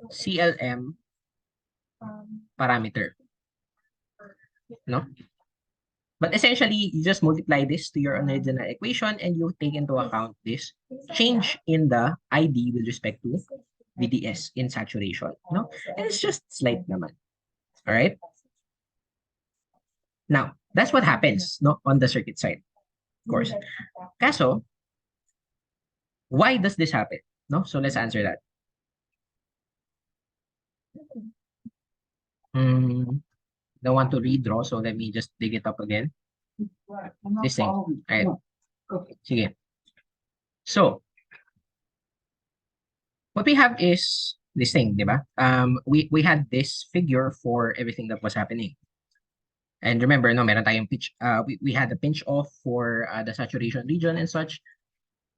[SPEAKER 1] CLM parameter, no? But essentially, you just multiply this to your original equation and you take into account this change in the ID with respect to VDS in saturation, no? And it's just slight naman. All right? Now, that's what happens, no, on the circuit side, of course. Kaso, why does this happen? No? So let's answer that. Don't want to redraw, so let me just dig it up again. This thing. All right. Sige. So, what we have is this thing, di ba? We had this figure for everything that was happening. And remember, no, meron tayong pitch, we had a pinch off for the saturation region and such.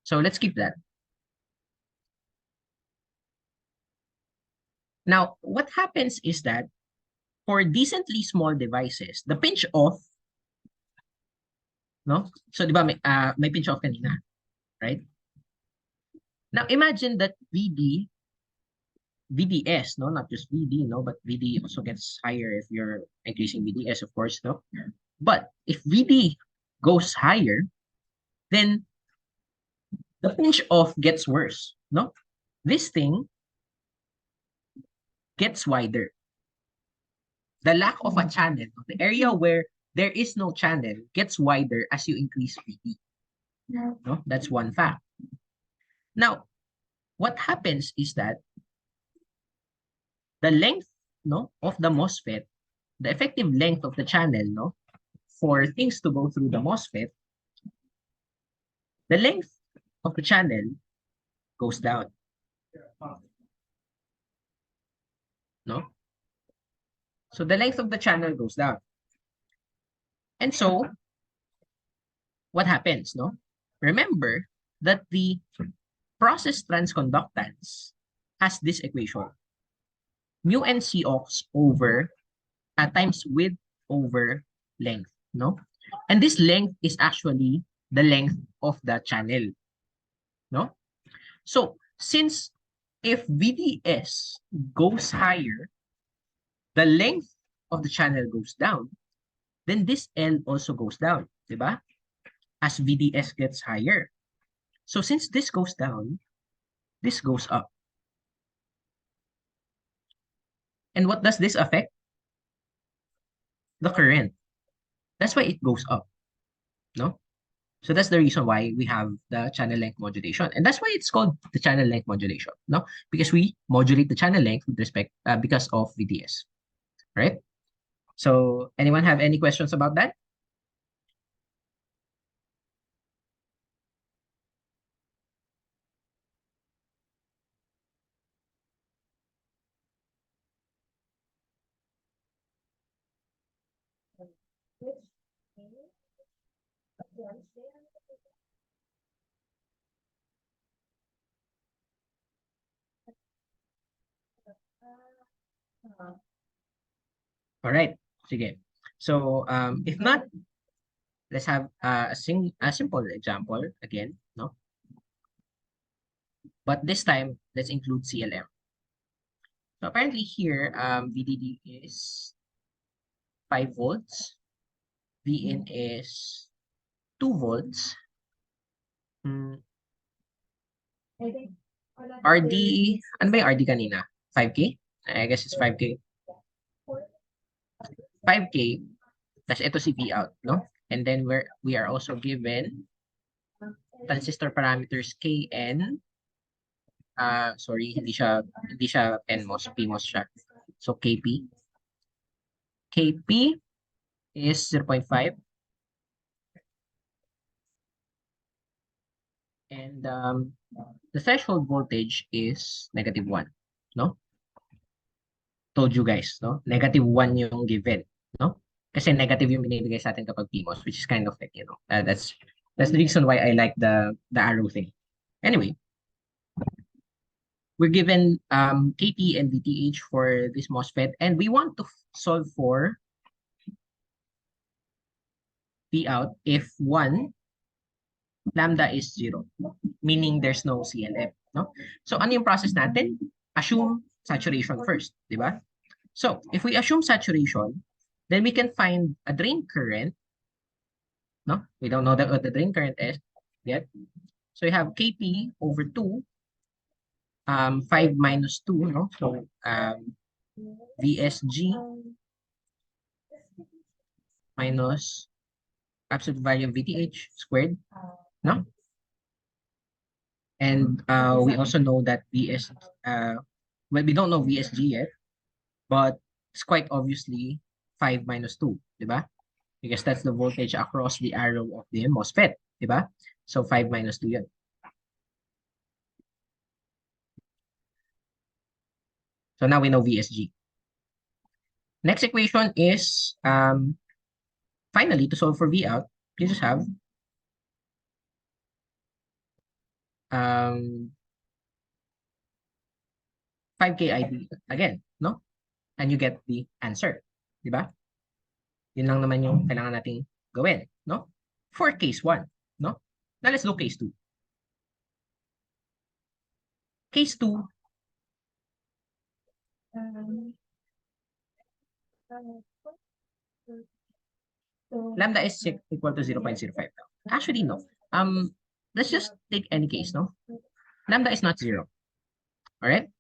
[SPEAKER 1] So let's keep that. Now, what happens is that for decently small devices, the pinch off, no? So, di ba, may pinch off kanina, right? Now, imagine that VDS, no, not just VD, no, but VD also gets higher if you're increasing VDS, of course, no. But if VD goes higher, then the pinch off gets worse, no. This thing gets wider. The lack of a channel, the area where there is no channel, gets wider as you increase VD. No? That's one fact. Now, what happens is that the length, no, of the MOSFET, the effective length of the channel, no, for things to go through the MOSFET, the length of the channel goes down. No? So the length of the channel goes down. And so, what happens, no? Remember that the process transconductance has this equation. Mu n C ox over times width over length, no? And this length is actually the length of the channel, no? So, since if VDS goes higher, the length of the channel goes down, then this L also goes down, diba? As VDS gets higher. So since this goes down, this goes up. And what does this affect? The current. That's why it goes up, no? So that's the reason why we have the channel length modulation. And that's why it's called the channel length modulation, no? Because we modulate the channel length with respect, because of VDS, right? So anyone have any questions about that? All right, sige. So if not, let's have a simple example again, no? But this time, let's include CLM. So apparently here, VDD is 5 volts. VN is 2 volts. RD, ano ba yung RD kanina? 5K? I guess it's 5K. 5K, tas ito si V out, no? And then we are also given transistor parameters KN. Sorry, hindi siya NMOS, PMOS siya. So KP. KP is 0.5. And the threshold voltage is -1, no? Told you guys, no? -1 yung given, no? Kasi negative yung binibigay sa atin kapag PMOS, which is kind of like, that's the reason why I like the arrow thing. Anyway, we're given KP and VTH for this MOSFET, and we want to solve for V out if 1 lambda is 0, meaning there's no CLM, no? So ano yung process natin? Assume saturation first, di ba? So if we assume saturation, then we can find a drain current, no? We don't know what the drain current is yet. So you have KP over 2, 5 minus 2, no? So VSG minus absolute value of VTH squared, no? And we also know that well, we don't know VSG yet, but it's quite obviously 5 minus 2, di ba? Because that's the voltage across the arrow of the MOSFET, di ba? So 5 minus 2 yun. So now we know VSG. Next equation is, finally, to solve for V out, you just have 5K ID again, no? And you get the answer, di ba? Yun lang naman yung kailangan nating gawin, no? For case 1, no? Now let's do case 2. Case 2, lambda is equal to 0.05. Actually, no. Let's just take any case, no? Lambda is not 0. All right?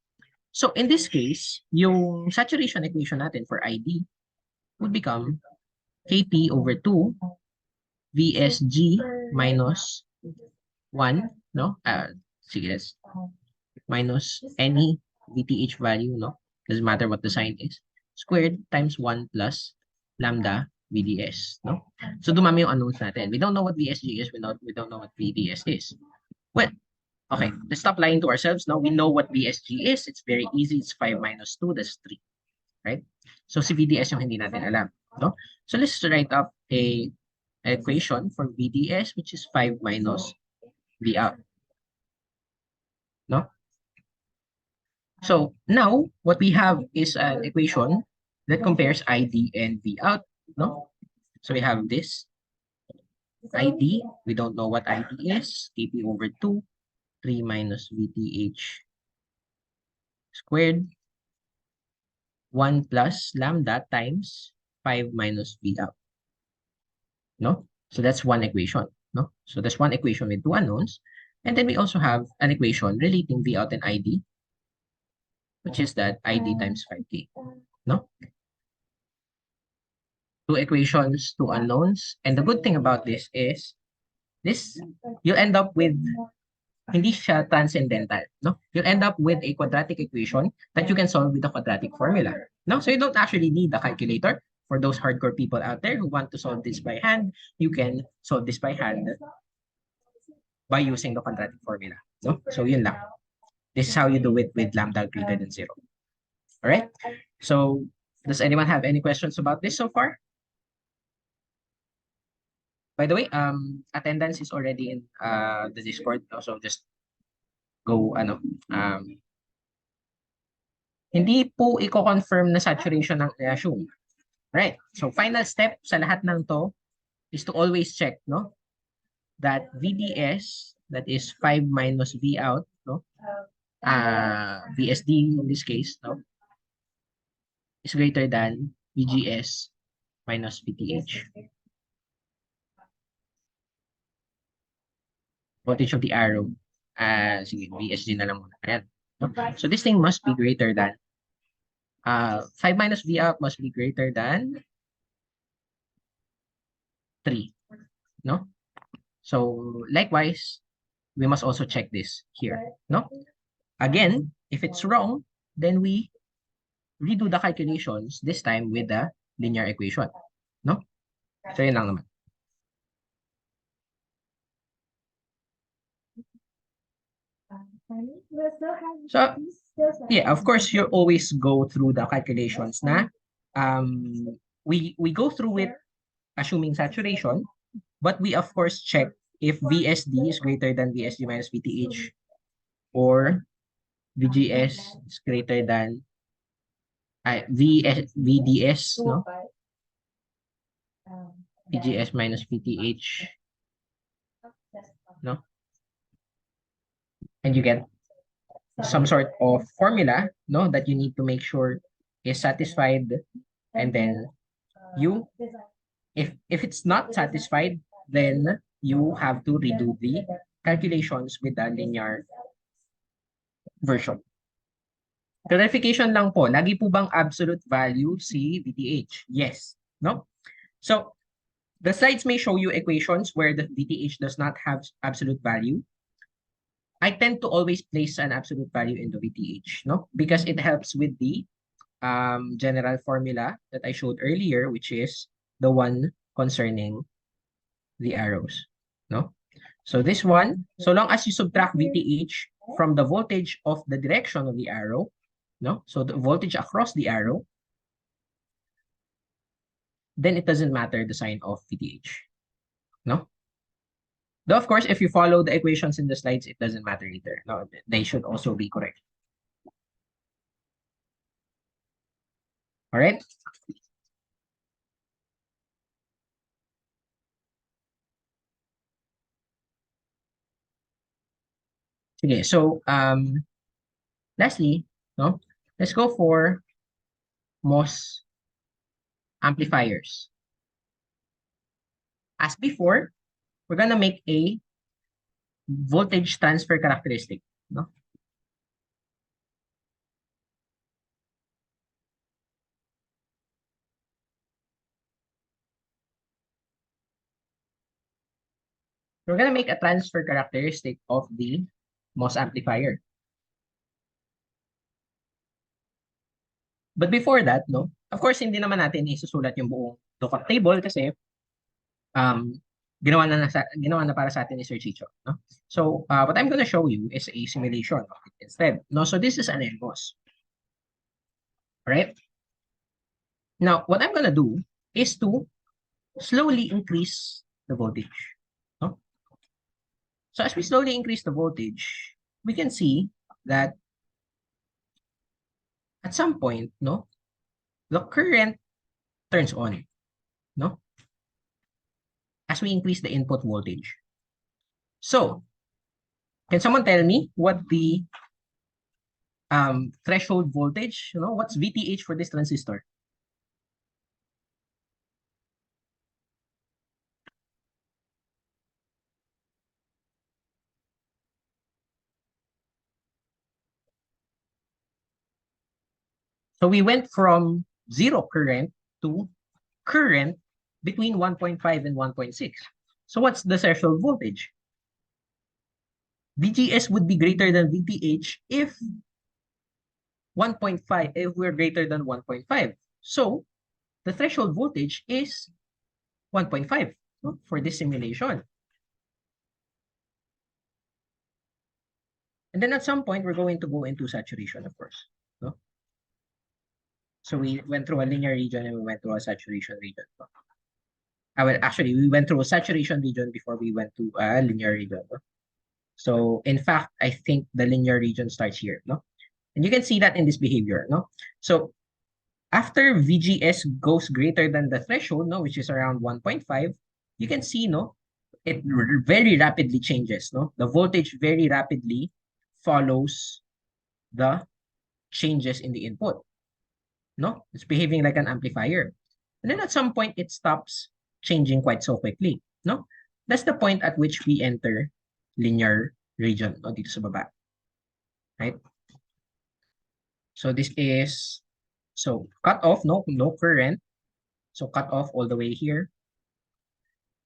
[SPEAKER 1] So in this case, yung saturation equation natin for ID would become Kp over 2 VSG minus 1, no? Sige, let's minus any VTH value, no? Doesn't matter what the sign is. Squared times 1 plus lambda VDS, no? So dumami yung unknowns natin. We don't know what VSG is. We don't know what VDS is. Well, okay, let's stop lying to ourselves. Now we know what VSG is. It's very easy. It's 5 minus 2, that's 3, right? So si VDS yung hindi natin alam, no? So let's write up a equation for VDS, which is 5 minus V out, no? So now what we have is an equation that compares ID and V out, no? So we have this ID, we don't know what ID is, KP over 2, 3 minus VTH squared, 1 plus lambda times 5 minus V out, no? So that's one equation, no? So that's one equation with two unknowns. And then we also have an equation relating V out and ID, which is that ID times 5K, no? Two equations, two unknowns. And the good thing about this is, this, you'll end up with, hindi siya transcendental, no? You'll end up with a quadratic equation that you can solve with a quadratic formula, no? So you don't actually need a calculator. For those hardcore people out there who want to solve this by hand, you can solve this by hand by using the quadratic formula, no? So yun lang. This is how you do it with lambda greater than 0. All right? So does anyone have any questions about this so far? By the way, attendance is already in the Discord, no? So just go, hindi po i-confirm na saturation ng i-assume. Right? So final step sa lahat ng to is to always check, no? That VDS, that is 5 minus V out, no? VSD in this case, no? Is greater than VGS minus VTH. Voltage of the arrow. Sige, VSG na lang muna. Ayan. No? So this thing must be greater than 5 minus V out must be greater than 3. No? So likewise, we must also check this here. No? Again, if it's wrong, then we redo the calculations, this time with the linear equation. No? So yun lang naman. So, yeah, of course, you always go through the calculations na we go through it assuming saturation, but we of course check if VSD is greater than VSG minus VTH or VGS is greater than VDS, no? VGS minus VTH, no? And you get some sort of formula, no, that you need to make sure is satisfied, and then you, if it's not satisfied, then you have to redo the calculations with the linear version. Clarification lang po, lagi po bang absolute value si VTH? Yes, no? So, the slides may show you equations where the VTH does not have absolute value. I tend to always place an absolute value in the VTH, no? Because it helps with the general formula that I showed earlier, which is the one concerning the arrows, no? So this one, so long as you subtract VTH from the voltage of the direction of the arrow, no? So the voltage across the arrow, then it doesn't matter the sign of VTH, no? Though, of course, if you follow the equations in the slides, it doesn't matter either. No, they should also be correct. All right? Okay, so lastly, no, let's go for MOS amplifiers. As before, we're gonna make a voltage transfer characteristic, no? We're gonna make a transfer characteristic of the MOS amplifier. But before that, no, of course, hindi naman natin isusulat yung buong lookup table kasi um, ginawa na para sa atin ni Sir Chicho. No? So, what I'm gonna show you is a simulation of it instead. No? So, this is an NMOS. Right? Now, what I'm gonna do is to slowly increase the voltage. No? So, as we slowly increase the voltage, we can see that at some point, no, the current turns on, no, as we increase the input voltage. So, can someone tell me what the threshold voltage, what's VTH for this transistor? So we went from zero current to current between 1.5 and 1.6. So what's the threshold voltage? VGS would be greater than VTH if 1.5, if we're greater than 1.5. So the threshold voltage is 1.5, no, for this simulation. And then at some point, we're going to go into saturation, of course. No? So we went through a linear region and we went through a saturation region. No? Well, actually, we went through a saturation region before we went to a linear region. No? So in fact, I think the linear region starts here. No? And you can see that in this behavior. No? So after VGS goes greater than the threshold, no, which is around 1.5, you can see, no, it very rapidly changes. No? The voltage very rapidly follows the changes in the input. No, it's behaving like an amplifier. And then at some point, it stops changing quite so quickly. No, that's the point at which we enter linear region, no, dito sa baba. Right? So this is, so cut off, no current. So cut off all the way here.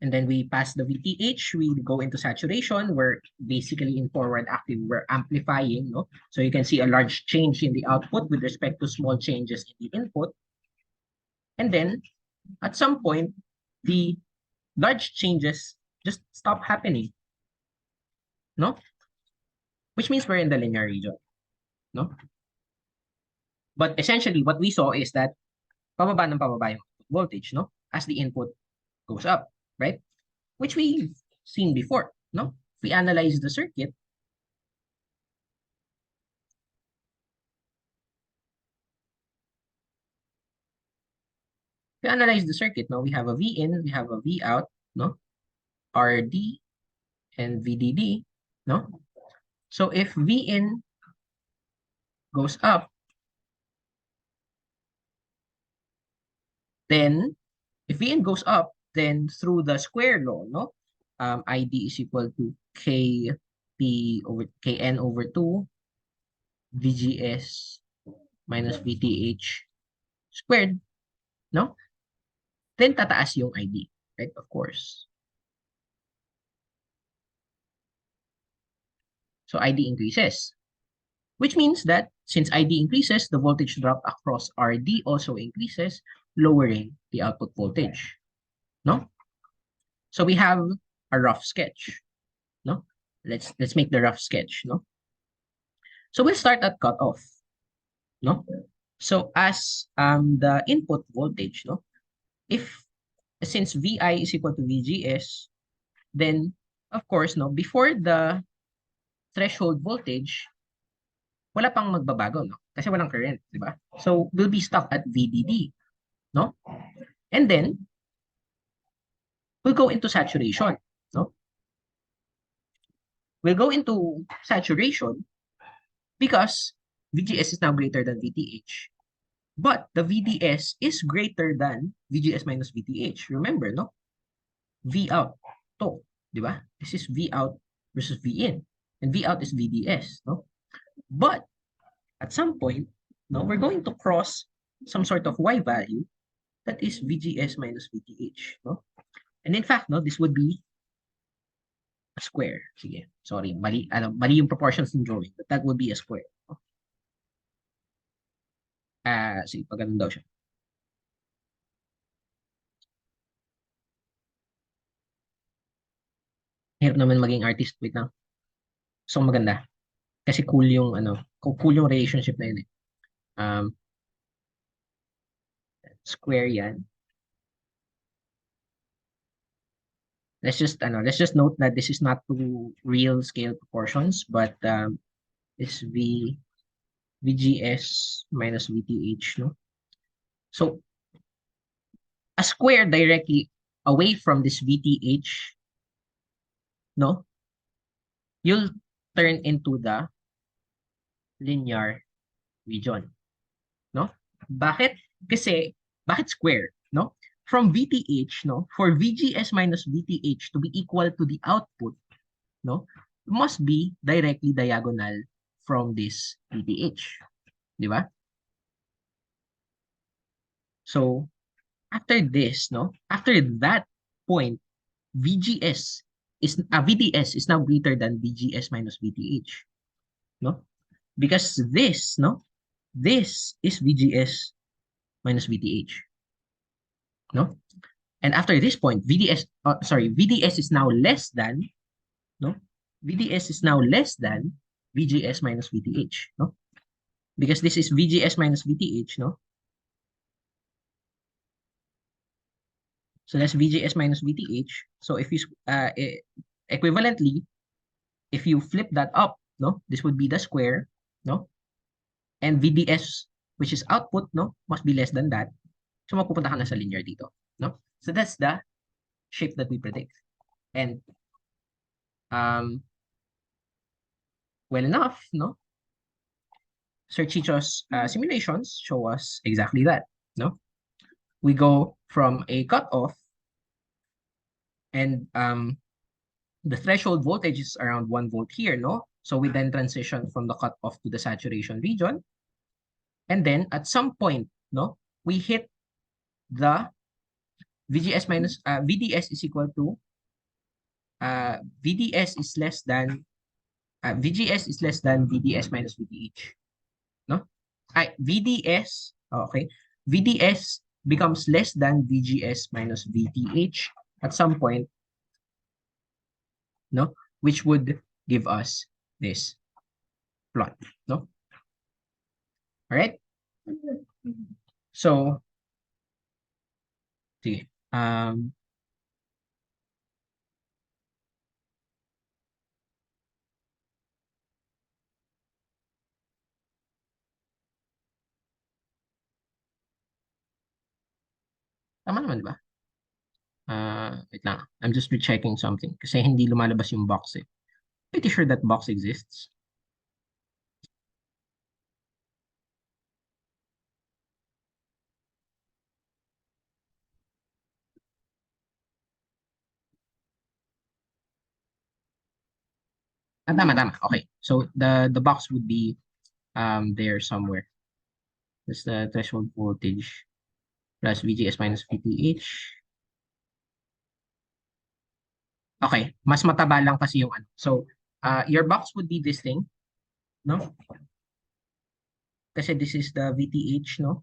[SPEAKER 1] And then we pass the VTH, we go into saturation. We're basically in forward active, we're amplifying, no? So you can see a large change in the output with respect to small changes in the input. And then at some point, the large changes just stop happening, no? Which means we're in the linear region, no? But essentially, what we saw is that pababa ng pababa yung voltage, no? As the input goes up, right? Which we've seen before, no? If we analyze the circuit, no, we have a V in, we have a V out, no? RD and VDD, no? So if V in goes up, then if V in goes up, then through the square law, no? ID is equal to KP over KN over 2 VGS minus VTH squared, no? Then tataas yung ID, right? Of course. So ID increases, which means that since ID increases, the voltage drop across RD also increases, lowering the output voltage, no? So we have a rough sketch, no? Let's make the rough sketch, no? So we'll start at cutoff, no? So as the input voltage, no? If since VI is equal to VGS, then of course, no, before the threshold voltage, wala pang magbabago, no? Kasi walang current, di ba? So we'll be stuck at VDD, no? And then we'll go into saturation, no? We'll go into saturation because VGS is now greater than VTH. But the VDS is greater than VGS minus VTH. Remember, no? V out. To, di ba? This is V out versus V in. And V out is VDS, no? But at some point, no, we're going to cross some sort of Y value that is VGS minus VTH, no? And in fact, no, this would be square. Sige, sorry, mali yung proportions ng drawing, but that would be a square. Sige, pag ganun daw siya. Hirap naman maging artist. Wait lang. So, maganda. Kasi cool yung, cool yung relationship na yun eh. Um, Square yan. Let's just note that this is not to real scale proportions, but is VGS minus VTH, no? So, a square directly away from this VTH, no? You'll turn into the linear region, no? Bakit? Kasi, bakit square, no? From VTH, no? For VGS minus VTH to be equal to the output, no? Must be directly diagonal from this VTH. Di ba? So, after this, no? After that point, VDS is now greater than VGS minus VTH, no? Because this, no? This is VGS minus VTH, no? And after this point, VDS is now less than, no? VDS is now less than VGS minus VTH, no? Because this is VGS minus VTH, no? So that's VGS minus VTH. So if you equivalently, if you flip that up, no, this would be the square, no, and VDS, which is output, no, must be less than that. So mapupunta ka na sa linear dito, no. So that's the shape that we predict, and well enough, no. Sir Chicho's simulations show us exactly that, no. We go from a cutoff, and the threshold voltage is around 1 volt here, no? So we then transition from the cutoff to the saturation region. And then at some point, no, we hit the VGS minus VDS is equal to VDS is less than VGS is less than VDS minus VDH. No? VDS, okay. VDS becomes less than VGS minus VTH at some point, no, which would give us this plot, no? All right? So, sige. Tama naman, di ba? Wait lang. I'm just rechecking something kasi hindi lumalabas yung box eh. Pretty sure that box exists. Tama, tama. Okay. So the box would be there somewhere. That's the threshold voltage plus VGS minus VTH. Okay. Mas mataba lang kasi yung ano. So your box would be this thing, no? Kasi this is the VTH, no?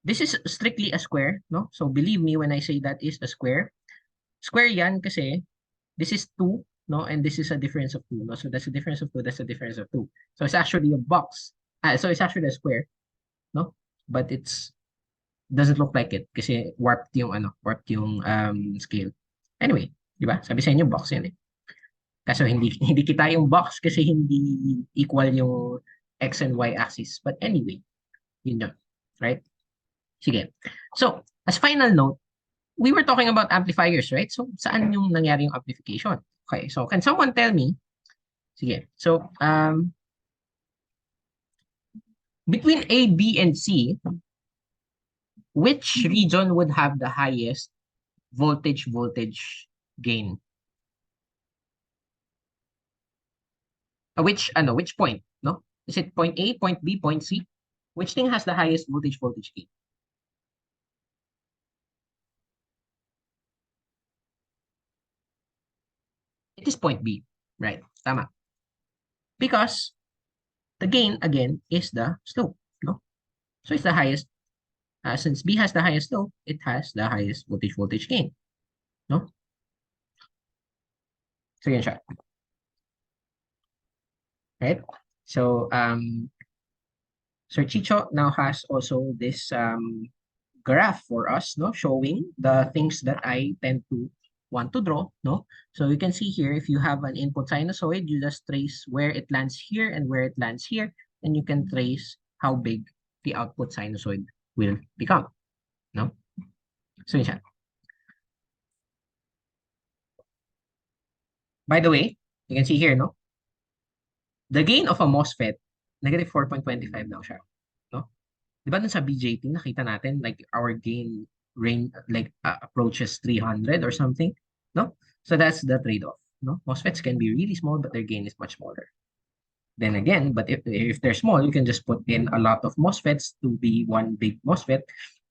[SPEAKER 1] This is strictly a square, no? So believe me when I say that is a square. Square yan kasi this is 2, no? And this is a difference of 2, no? So that's a difference of 2, that's a difference of 2. So it's actually a box. So it's actually a square, no? But it's doesn't look like it kasi warped yung scale. Anyway, di ba? Sabi sa inyo box yan eh. Kaso hindi hindi kita yung box kasi hindi equal yung x and y axis. But anyway, yun yun. Right? Sige. So, as final note, we were talking about amplifiers, right? So, saan yung nangyari yung amplification? Okay, so can someone tell me? Sige. So, between A, B, and C, which region would have the highest voltage gain? Which point, no? Is it point A, point B, point C? Which thing has the highest voltage gain? It is point B, right? Tama. Because the gain, again, is the slope, no? So it's the highest, since B has the highest slope, it has the highest voltage gain, no? So yun siya, right? So, Sir Chicho now has also this graph for us, no, showing the things that I tend to want to draw, no. So you can see here, if you have an input sinusoid, you just trace where it lands here and where it lands here, and you can trace how big the output sinusoid will become, no. So yun siya. By the way, you can see here, no, the gain of a MOSFET, negative 4.25 lang siya, no. Di ba dun sa BJT, nakita natin, like, our gain range, like, approaches 300 or something, no? So that's the trade-off, no? MOSFETs can be really small, but their gain is much smaller. Then again, but if they're small, you can just put in a lot of MOSFETs to be one big MOSFET,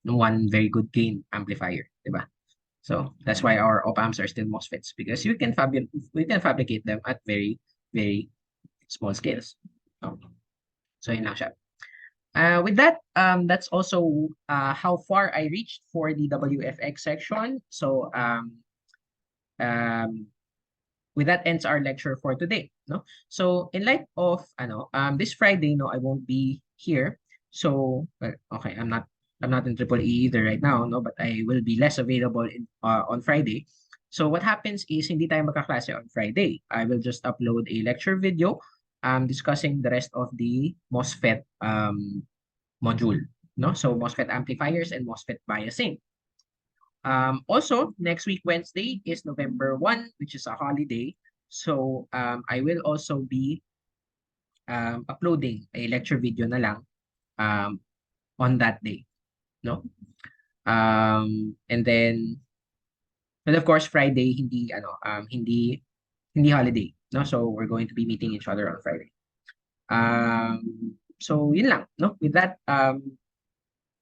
[SPEAKER 1] one very good gain amplifier, di ba? So that's why our op-amps are still MOSFETs, because we can fabricate them at very, very small scales. So yun lang siya. With that, that's also how far I reached for the WFX section. So um, with that ends our lecture for today. No, so in light of this Friday, no, I won't be here. So well, okay, I'm not in Triple E either right now, no, but I will be less available on Friday. So what happens is hindi tayo magkaklase on Friday. I will just upload a lecture video discussing the rest of the MOSFET module, no? So MOSFET amplifiers and MOSFET biasing. Also, next week, Wednesday, is November 1, which is a holiday. So I will also be uploading a lecture video na lang on that day, no? And then, and of course, Friday, hindi holiday, no? So we're going to be meeting each other on Friday. So yun lang, no? With that,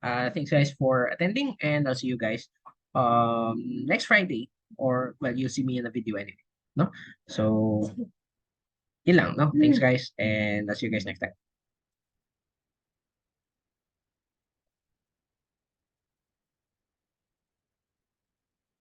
[SPEAKER 1] thanks guys for attending, and I'll see you guys next Friday, or well, you'll see me in the video anyway, no? So yun lang, no? Thanks guys, and I'll see you guys next time.